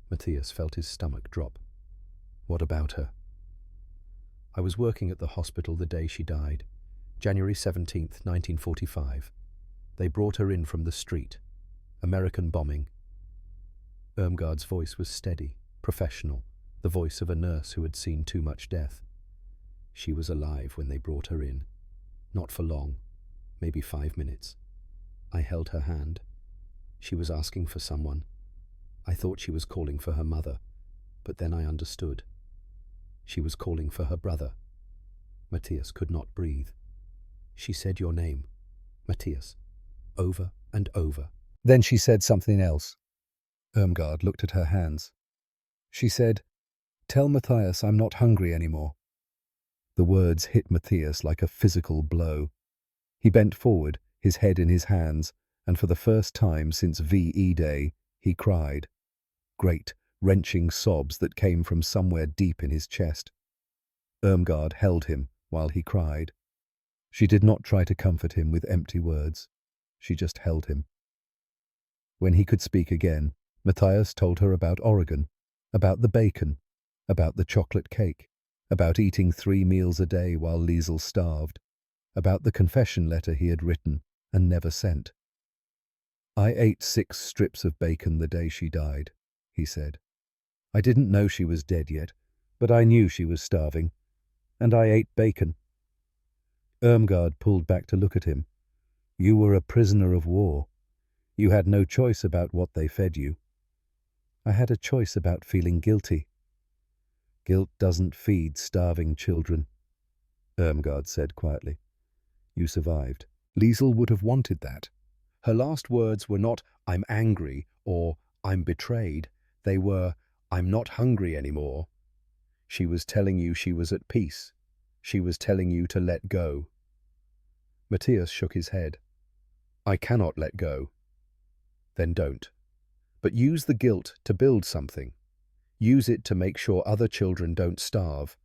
Matthias felt his stomach drop. "What about her?" "I was working at the hospital the day she died, January 17th, 1945. They brought her in from the street. American bombing." Irmgard's voice was steady, professional, the voice of a nurse who had seen too much death. "She was alive when they brought her in. Not for long, maybe 5 minutes. I held her hand. She was asking for someone. I thought she was calling for her mother, but then I understood. She was calling for her brother." Matthias could not breathe. "She said your name, Matthias, over and over. Then she said something else." Irmgard looked at her hands. "She said, 'Tell Matthias I'm not hungry anymore.'" The words hit Matthias like a physical blow. He bent forward, his head in his hands, and for the first time since VE Day, he cried. Great, wrenching sobs that came from somewhere deep in his chest. Irmgard held him while he cried. She did not try to comfort him with empty words. She just held him. When he could speak again, Matthias told her about Oregon, about the bacon, about the chocolate cake, about eating 3 meals a day while Liesel starved, about the confession letter he had written and never sent. "I ate 6 strips of bacon the day she died," he said. "I didn't know she was dead yet, but I knew she was starving, and I ate bacon." Irmgard pulled back to look at him. "You were a prisoner of war. You had no choice about what they fed you." "I had a choice about feeling guilty." "Guilt doesn't feed starving children," Irmgard said quietly. "You survived." Liesel would have wanted that. Her last words were not, "I'm angry," or "I'm betrayed." They were, "I'm not hungry anymore." She was telling you she was at peace. She was telling you to let go. Matthias shook his head. "I cannot let go." "Then don't. But use the guilt to build something. Use it to make sure other children don't starve.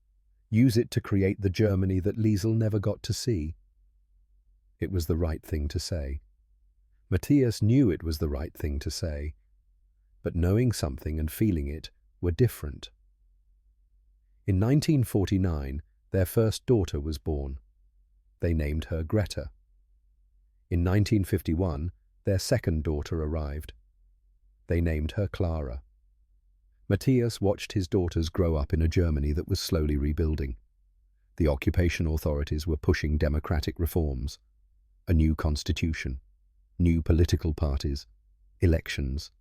Use it to create the Germany that Liesel never got to see." It was the right thing to say. Matthias knew it was the right thing to say. But knowing something and feeling it were different. In 1949, their first daughter was born. They named her Greta. In 1951, their second daughter arrived. They named her Clara. Matthias watched his daughters grow up in a Germany that was slowly rebuilding. The occupation authorities were pushing democratic reforms, a new constitution, new political parties, elections.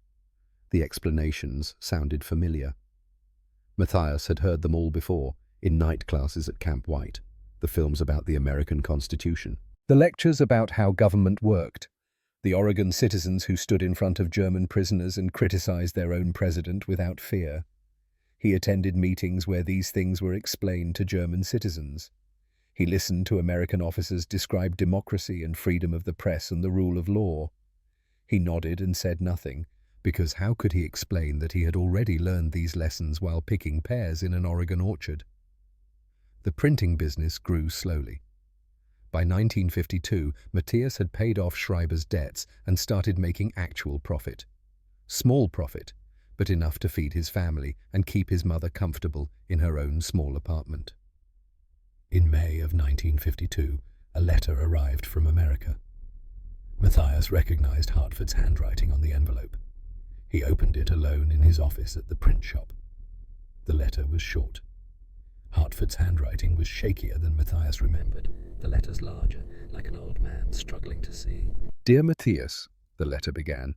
The explanations sounded familiar. Matthias had heard them all before, in night classes at Camp White, the films about the American Constitution, the lectures about how government worked, the Oregon citizens who stood in front of German prisoners and criticized their own president without fear. He attended meetings where these things were explained to German citizens. He listened to American officers describe democracy and freedom of the press and the rule of law. He nodded and said nothing, because how could he explain that he had already learned these lessons while picking pears in an Oregon orchard? The printing business grew slowly. By 1952, Matthias had paid off Schreiber's debts and started making actual profit. Small profit, but enough to feed his family and keep his mother comfortable in her own small apartment. In May of 1952, a letter arrived from America. Matthias recognized Hartford's handwriting on the envelope. He opened it alone in his office at the print shop. The letter was short. Hartford's handwriting was shakier than Matthias remembered, the letters larger, like an old man struggling to see. "Dear Matthias," the letter began,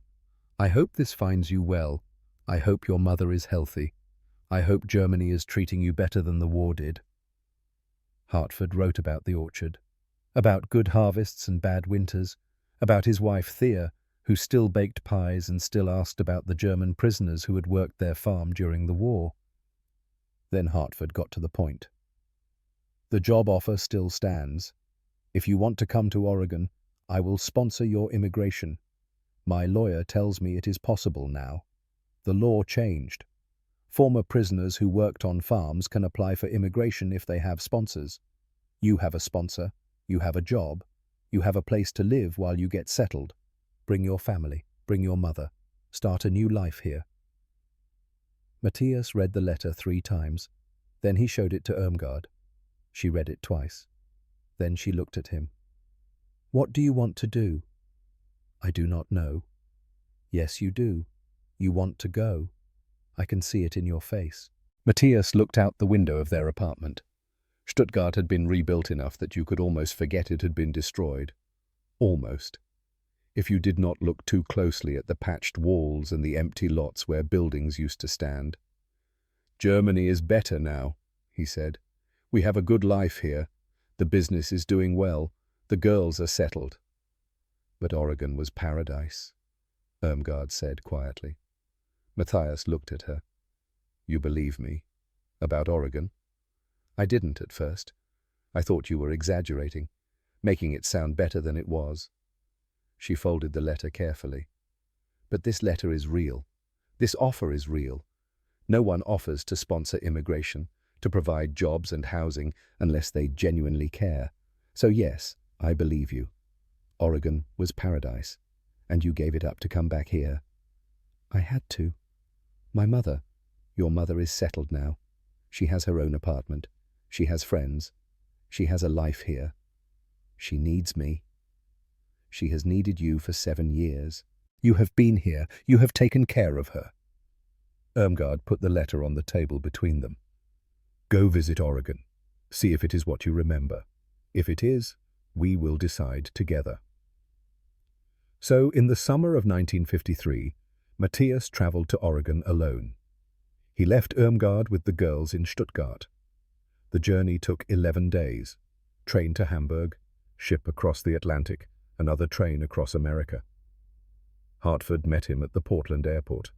"I hope this finds you well. I hope your mother is healthy. I hope Germany is treating you better than the war did." Hartford wrote about the orchard, about good harvests and bad winters, about his wife Thea, who still baked pies and still asked about the German prisoners who had worked their farm during the war. Then Hartford got to the point. "The job offer still stands. If you want to come to Oregon, I will sponsor your immigration. My lawyer tells me it is possible now. The law changed. Former prisoners who worked on farms can apply for immigration if they have sponsors. You have a sponsor, you have a job, You have a place to live while you get settled. Bring your family, bring your mother. Start a new life here." Matthias read the letter 3 times. Then he showed it to Irmgard. She read it twice. Then she looked at him. "What do you want to do?" "I do not know." "Yes, you do. You want to go. I can see it in your face." Matthias looked out the window of their apartment. Stuttgart had been rebuilt enough that you could almost forget it had been destroyed. Almost. If you did not look too closely at the patched walls and the empty lots where buildings used to stand. "Germany is better now," he said. "We have a good life here. The business is doing well. The girls are settled." "But Oregon was paradise," Irmgard said quietly. Matthias looked at her. "You believe me? About Oregon?" "I didn't at first. I thought you were exaggerating, making it sound better than it was." She folded the letter carefully. "But this letter is real. This offer is real. No one offers to sponsor immigration, to provide jobs and housing, unless they genuinely care. So yes, I believe you. Oregon was paradise, and you gave it up to come back here." "I had to. My mother, your mother is settled now. She has her own apartment. She has friends. She has a life here. She needs me. She has needed you for 7 years. You have been here. You have taken care of her." Irmgard put the letter on the table between them. "Go visit Oregon. See if it is what you remember. If it is, we will decide together." So, in the summer of 1953, Matthias travelled to Oregon alone. He left Irmgard with the girls in Stuttgart. The journey took 11 days. Train to Hamburg, ship across the Atlantic, another train across America. Hartford met him at the Portland airport.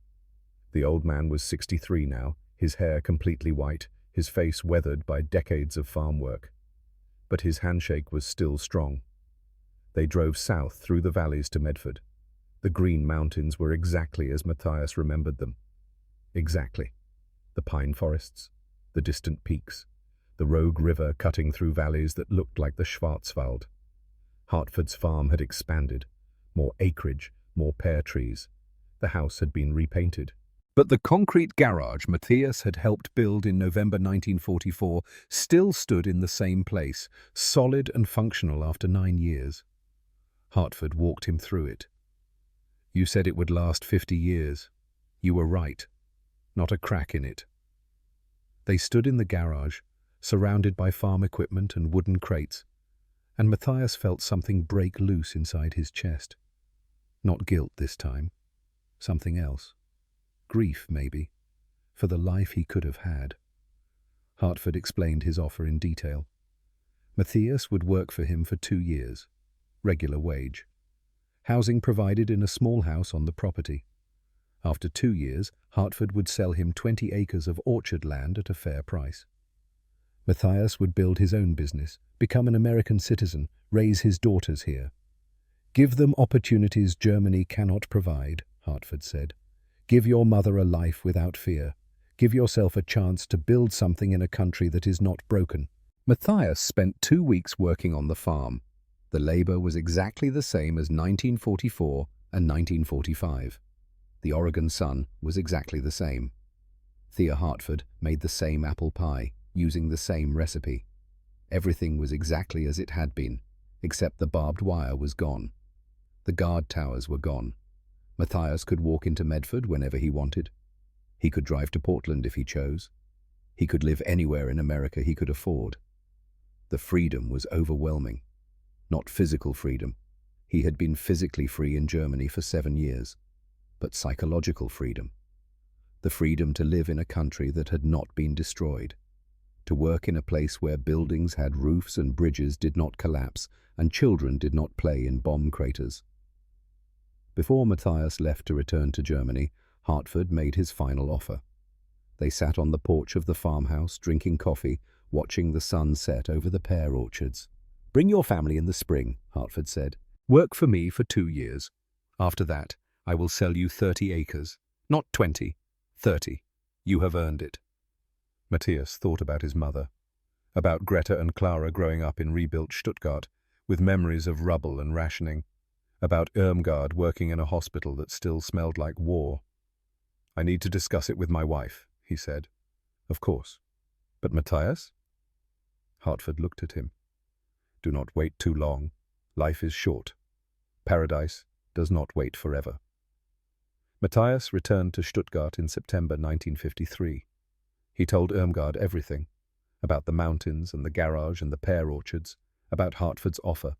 The old man was 63 now, his hair completely white, his face weathered by decades of farm work. But his handshake was still strong. They drove south through the valleys to Medford. The Green Mountains were exactly as Matthias remembered them. Exactly. The pine forests, the distant peaks, the Rogue River cutting through valleys that looked like the Schwarzwald. Hartford's farm had expanded. More acreage, more pear trees. The house had been repainted. But the concrete garage Matthias had helped build in November 1944 still stood in the same place, solid and functional after 9 years. Hartford walked him through it. "You said it would last 50 years. You were right. Not a crack in it." They stood in the garage, surrounded by farm equipment and wooden crates, and Matthias felt something break loose inside his chest. Not guilt this time. Something else. Grief, maybe, for the life he could have had. Hartford explained his offer in detail. Matthias would work for him for 2 years. Regular wage. Housing provided in a small house on the property. After 2 years, Hartford would sell him 20 acres of orchard land at a fair price. Matthias would build his own business, become an American citizen, raise his daughters here. "Give them opportunities Germany cannot provide," Hartford said. "Give your mother a life without fear. Give yourself a chance to build something in a country that is not broken." Matthias spent 2 weeks working on the farm. The labor was exactly the same as 1944 and 1945. The Oregon sun was exactly the same. Thea Hartford made the same apple pie, using the same recipe. Everything was exactly as it had been, except the barbed wire was gone. The guard towers were gone. Matthias could walk into Medford whenever he wanted. He could drive to Portland if he chose. He could live anywhere in America he could afford. The freedom was overwhelming. Not physical freedom. He had been physically free in Germany for 7 years. But psychological freedom. The freedom to live in a country that had not been destroyed. To work in a place where buildings had roofs and bridges did not collapse and children did not play in bomb craters. Before Matthias left to return to Germany, Hartford made his final offer. They sat on the porch of the farmhouse, drinking coffee, watching the sun set over the pear orchards. "Bring your family in the spring," Hartford said. "Work for me for 2 years. After that, I will sell you 30 acres. Not 20, 30. You have earned it." Matthias thought about his mother, about Greta and Clara growing up in rebuilt Stuttgart, with memories of rubble and rationing, about Irmgard working in a hospital that still smelled like war. "I need to discuss it with my wife," he said. "Of course. But Matthias?" Hartford looked at him. "Do not wait too long. Life is short. Paradise does not wait forever." Matthias returned to Stuttgart in September 1953. He told Irmgard everything, about the mountains and the garage and the pear orchards, about Hartford's offer,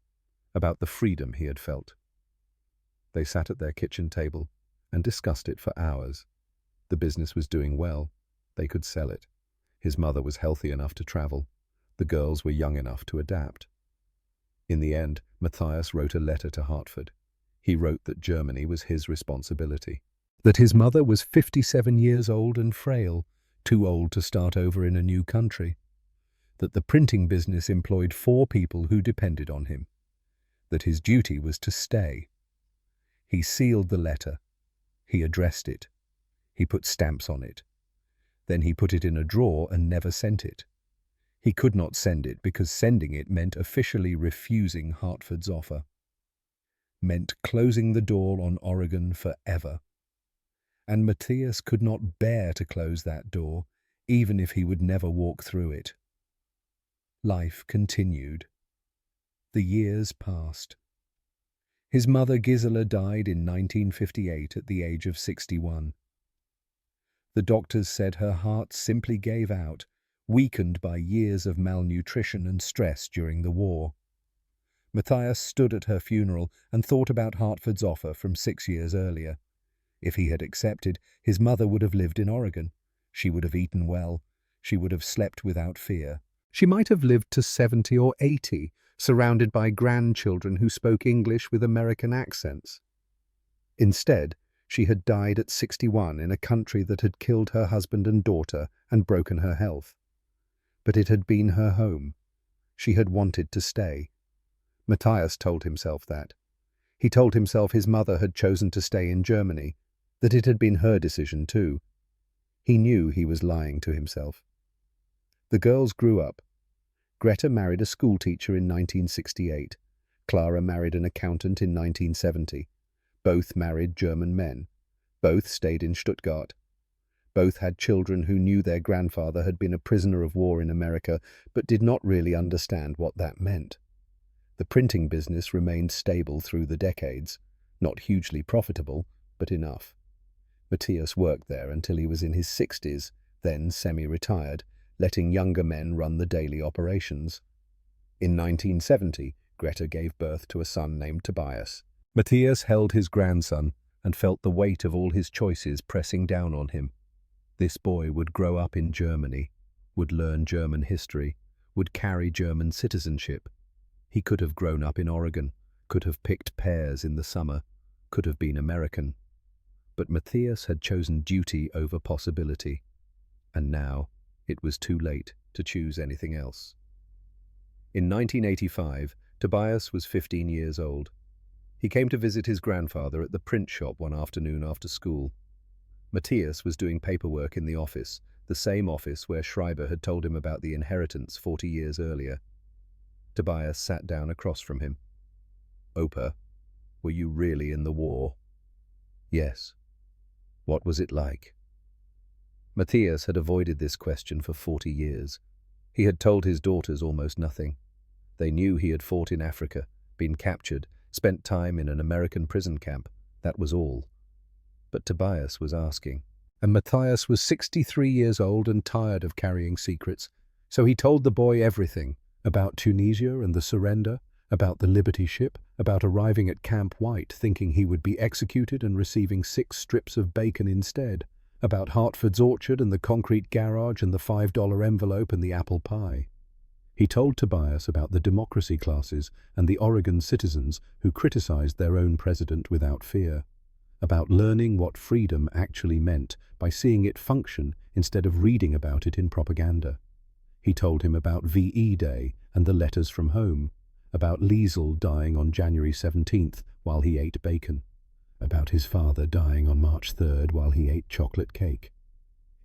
about the freedom he had felt. They sat at their kitchen table and discussed it for hours. The business was doing well. They could sell it. His mother was healthy enough to travel. The girls were young enough to adapt. In the end, Matthias wrote a letter to Hartford. He wrote that Germany was his responsibility, that his mother was 57 years old and frail, too old to start over in a new country, that the printing business employed 4 people who depended on him, that his duty was to stay. He sealed the letter. He addressed it. He put stamps on it. Then he put it in a drawer and never sent it. He could not send it because sending it meant officially refusing Hartford's offer, meant closing the door on Oregon forever. And Matthias could not bear to close that door, even if he would never walk through it. Life continued. The years passed. His mother Gisela died in 1958 at the age of 61. The doctors said her heart simply gave out, weakened by years of malnutrition and stress during the war. Matthias stood at her funeral and thought about Hartford's offer from 6 years earlier. If he had accepted, his mother would have lived in Oregon. She would have eaten well. She would have slept without fear. She might have lived to 70 or 80, surrounded by grandchildren who spoke English with American accents. Instead, she had died at 61 in a country that had killed her husband and daughter and broken her health. But it had been her home. She had wanted to stay. Matthias told himself that. He told himself his mother had chosen to stay in Germany, that it had been her decision too. He knew he was lying to himself. The girls grew up. Greta married a schoolteacher in 1968. Clara married an accountant in 1970. Both married German men. Both stayed in Stuttgart. Both had children who knew their grandfather had been a prisoner of war in America, but did not really understand what that meant. The printing business remained stable through the decades, not hugely profitable, but enough. Matthias worked there until he was in his 60s, then semi-retired, letting younger men run the daily operations. In 1970, Greta gave birth to a son named Tobias. Matthias held his grandson and felt the weight of all his choices pressing down on him. This boy would grow up in Germany, would learn German history, would carry German citizenship. He could have grown up in Oregon, could have picked pears in the summer, could have been American. But Matthias had chosen duty over possibility, and now it was too late to choose anything else. In 1985, Tobias was 15 years old. He came to visit his grandfather at the print shop one afternoon after school. Matthias was doing paperwork in the office, the same office where Schreiber had told him about the inheritance 40 years earlier. Tobias sat down across from him. "Opa, were you really in the war?" "Yes." "What was it like?" Matthias had avoided this question for 40 years. He had told his daughters almost nothing. They knew he had fought in Africa, been captured, spent time in an American prison camp. That was all. But Tobias was asking. And Matthias was 63 years old and tired of carrying secrets, so he told the boy everything, about Tunisia and the surrender, about the Liberty ship, about arriving at Camp White thinking he would be executed and receiving 6 strips of bacon instead, about Hartford's orchard and the concrete garage and the $5 envelope and the apple pie. He told Tobias about the democracy classes and the Oregon citizens who criticized their own president without fear, about learning what freedom actually meant by seeing it function instead of reading about it in propaganda. He told him about VE Day and the letters from home, about Liesel dying on January 17th while he ate bacon, about his father dying on March 3rd while he ate chocolate cake.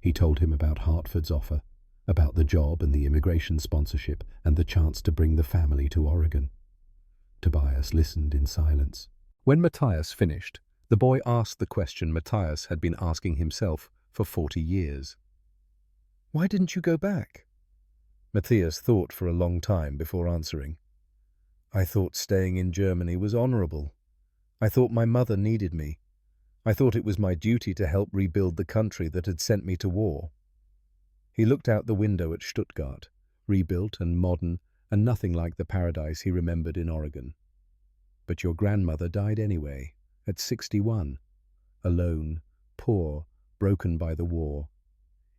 He told him about Hartford's offer, about the job and the immigration sponsorship and the chance to bring the family to Oregon. Tobias listened in silence. When Matthias finished, the boy asked the question Matthias had been asking himself for 40 years. "Why didn't you go back?" Matthias thought for a long time before answering. "I thought staying in Germany was honorable. I thought my mother needed me. I thought it was my duty to help rebuild the country that had sent me to war." He looked out the window at Stuttgart, rebuilt and modern, and nothing like the paradise he remembered in Oregon. "But your grandmother died anyway, at 61, alone, poor, broken by the war.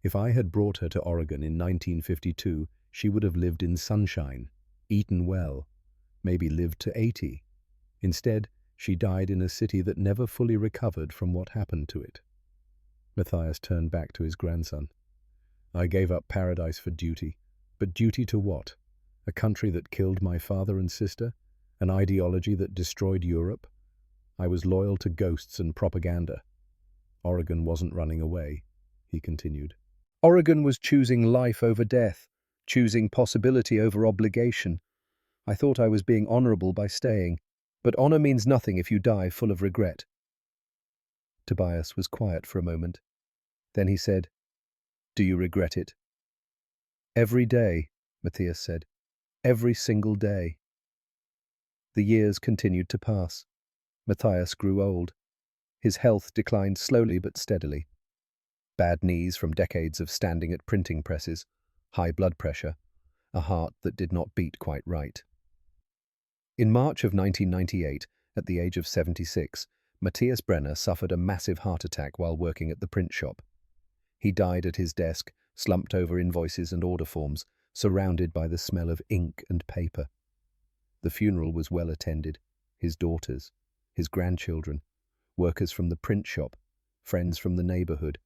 If I had brought her to Oregon in 1952, she would have lived in sunshine, eaten well, maybe lived to 80. Instead, she died in a city that never fully recovered from what happened to it." Matthias turned back to his grandson. "I gave up paradise for duty. But duty to what? A country that killed my father and sister? An ideology that destroyed Europe? I was loyal to ghosts and propaganda. Oregon wasn't running away," he continued. "Oregon was choosing life over death, choosing possibility over obligation. I thought I was being honorable by staying, but honor means nothing if you die full of regret." Tobias was quiet for a moment. Then he said, "Do you regret it?" "Every day," Matthias said. "Every single day." The years continued to pass. Matthias grew old. His health declined slowly but steadily. Bad knees from decades of standing at printing presses, high blood pressure, a heart that did not beat quite right. In March of 1998, at the age of 76, Matthias Brenner suffered a massive heart attack while working at the print shop. He died at his desk, slumped over invoices and order forms, surrounded by the smell of ink and paper. The funeral was well attended. His daughters, his grandchildren, workers from the print shop, friends from the neighborhood,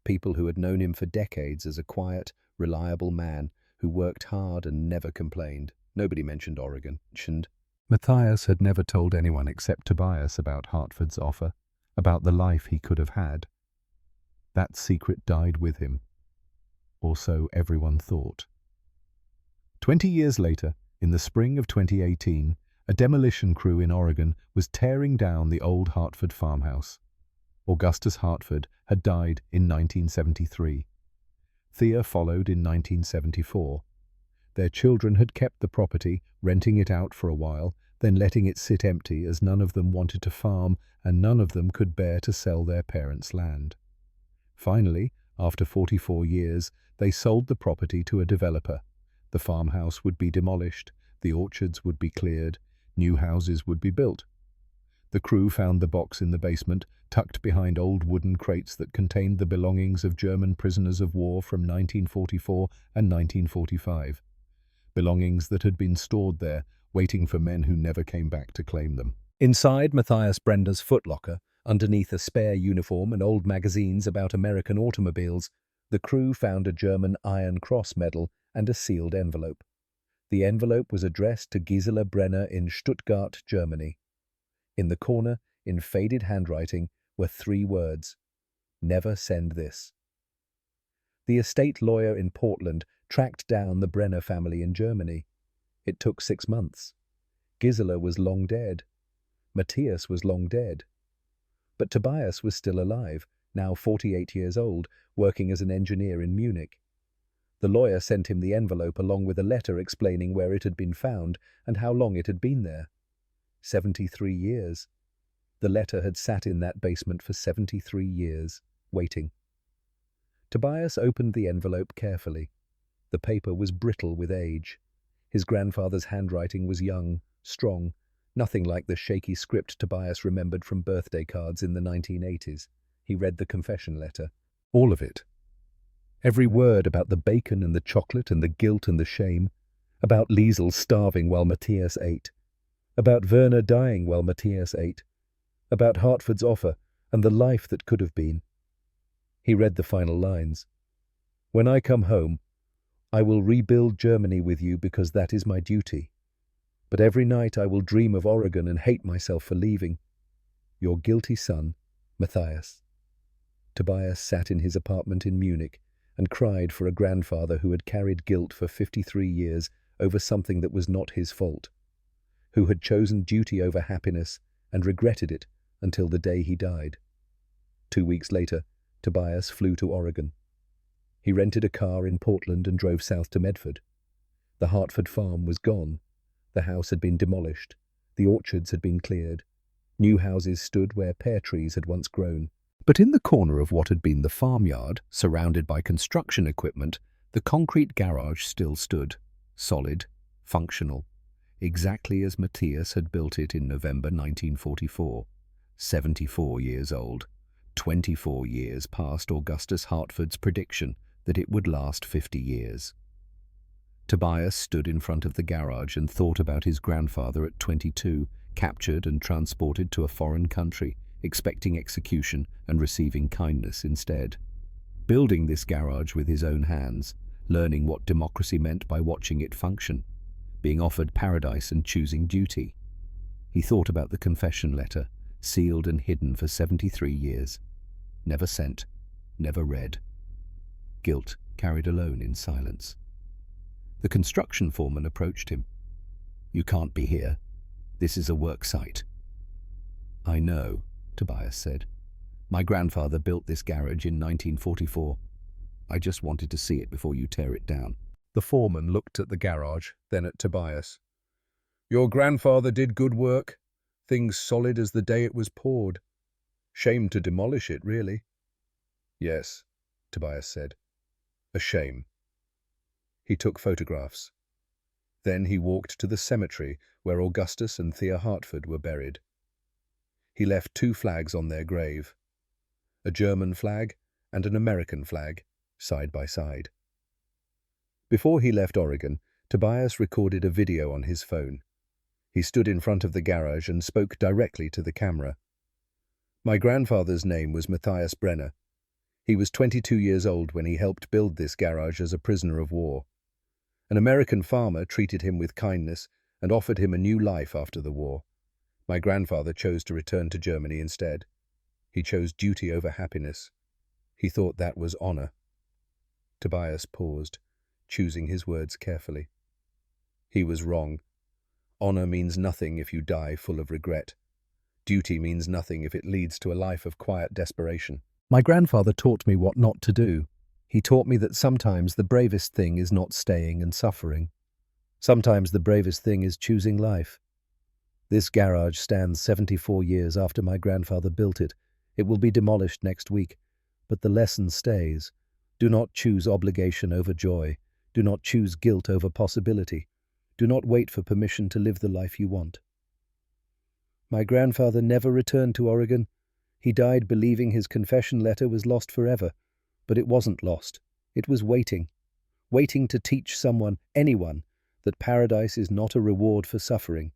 people who had known him for decades as a quiet, reliable man who worked hard and never complained. Nobody mentioned Oregon. Matthias had never told anyone except Tobias about Hartford's offer, about the life he could have had. That secret died with him, or so everyone thought. 20 years later, in the spring of 2018, a demolition crew in Oregon was tearing down the old Hartford farmhouse. Augustus Hartford had died in 1973. Thea followed in 1974. Their children had kept the property, renting it out for a while, then letting it sit empty as none of them wanted to farm and none of them could bear to sell their parents' land. Finally, after 44 years, they sold the property to a developer. The farmhouse would be demolished, the orchards would be cleared, new houses would be built. The crew found the box in the basement, tucked behind old wooden crates that contained the belongings of German prisoners of war from 1944 and 1945. Belongings that had been stored there, waiting for men who never came back to claim them. Inside Matthias Brenner's footlocker, underneath a spare uniform and old magazines about American automobiles, the crew found a German Iron Cross medal and a sealed envelope. The envelope was addressed to Gisela Brenner in Stuttgart, Germany. In the corner, in faded handwriting, were 3 words: "Never send this." The estate lawyer in Portland tracked down the Brenner family in Germany. It took 6 months. Gisela was long dead. Matthias was long dead. But Tobias was still alive, now 48 years old, working as an engineer in Munich. The lawyer sent him the envelope along with a letter explaining where it had been found and how long it had been there. 73 years. The letter had sat in that basement for 73 years, waiting. Tobias opened the envelope carefully. The paper was brittle with age. His grandfather's handwriting was young, strong, nothing like the shaky script Tobias remembered from birthday cards in the 1980s. He read the confession letter. All of it. Every word about the bacon and the chocolate and the guilt and the shame, about Liesel starving while Matthias ate, about Werner dying while Matthias ate, about Hartford's offer and the life that could have been. He read the final lines. "When I come home, I will rebuild Germany with you because that is my duty. But every night I will dream of Oregon and hate myself for leaving. Your guilty son, Matthias." Tobias sat in his apartment in Munich and cried for a grandfather who had carried guilt for 53 years over something that was not his fault. who had chosen duty over happiness and regretted it until the day he died. 2 weeks later, Tobias flew to Oregon. He rented a car in Portland and drove south to Medford. The Hartford farm was gone. The house had been demolished. The orchards had been cleared. New houses stood where pear trees had once grown. But in the corner of what had been the farmyard, surrounded by construction equipment, the concrete garage still stood, solid, functional, exactly as Matthias had built it in November 1944. 74 years old, 24 years past Augustus Hartford's prediction that it would last 50 years. Tobias stood in front of the garage and thought about his grandfather at 22, captured and transported to a foreign country, expecting execution and receiving kindness instead. Building this garage with his own hands, learning what democracy meant by watching it function, being offered paradise and choosing duty. He thought about the confession letter, sealed and hidden for 73 years. Never sent, never read. Guilt carried alone in silence. The construction foreman approached him. "You can't be here. This is a work site." "I know," Tobias said. "My grandfather built this garage in 1944. I just wanted to see it before you tear it down." The foreman looked at the garage, then at Tobias. "Your grandfather did good work. Things solid as the day it was poured. Shame to demolish it, really." "Yes," Tobias said. "A shame." He took photographs. Then he walked to the cemetery where Augustus and Thea Hartford were buried. He left 2 flags on their grave, a German flag and an American flag, side by side. Before he left Oregon, Tobias recorded a video on his phone. He stood in front of the garage and spoke directly to the camera. "My grandfather's name was Matthias Brenner. He was 22 years old when he helped build this garage as a prisoner of war. An American farmer treated him with kindness and offered him a new life after the war. My grandfather chose to return to Germany instead. He chose duty over happiness. He thought that was honor." Tobias paused, choosing his words carefully. He was wrong. Honor means nothing if you die full of regret. Duty means nothing if it leads to a life of quiet desperation. "My grandfather taught me what not to do. He taught me that sometimes the bravest thing is not staying and suffering. Sometimes the bravest thing is choosing life. This garage stands 74 years after my grandfather built it. It will be demolished next week, but the lesson stays. Do not choose obligation over joy. Do not choose guilt over possibility. Do not wait for permission to live the life you want." My grandfather never returned to Oregon. He died believing his confession letter was lost forever. But it wasn't lost. It was waiting to teach someone, anyone, that paradise is not a reward for suffering.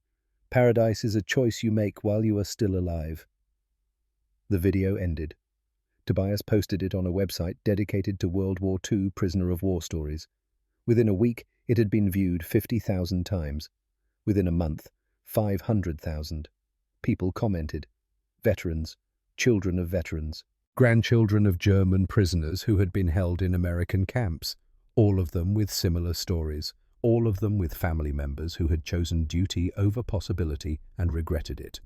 Paradise is a choice you make while you are still alive. The video ended. Tobias posted it on a website dedicated to World War II prisoner of war stories. Within a week, it had been viewed 50,000 times. Within a month, 500,000. People commented. Veterans, children of veterans, grandchildren of German prisoners who had been held in American camps, all of them with similar stories, all of them with family members who had chosen duty over possibility and regretted it.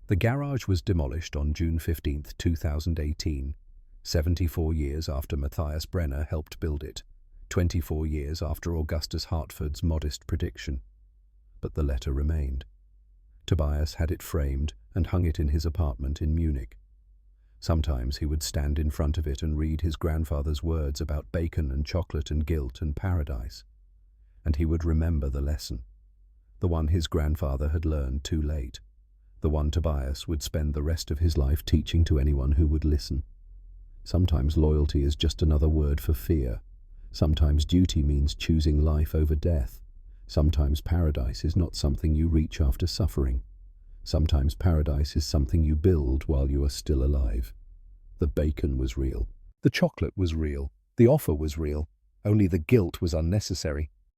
The garage was demolished on June 15, 2018, 74 years after Matthias Brenner helped build it, 24 years after Augustus Hartford's modest prediction. But the letter remained. Tobias had it framed and hung it in his apartment in Munich. Sometimes he would stand in front of it and read his grandfather's words about bacon and chocolate and guilt and paradise. And he would remember the lesson, the one his grandfather had learned too late, the one Tobias would spend the rest of his life teaching to anyone who would listen. Sometimes loyalty is just another word for fear. Sometimes duty means choosing life over death. Sometimes paradise is not something you reach after suffering. Sometimes paradise is something you build while you are still alive. The bacon was real. The chocolate was real. The offer was real. Only the guilt was unnecessary.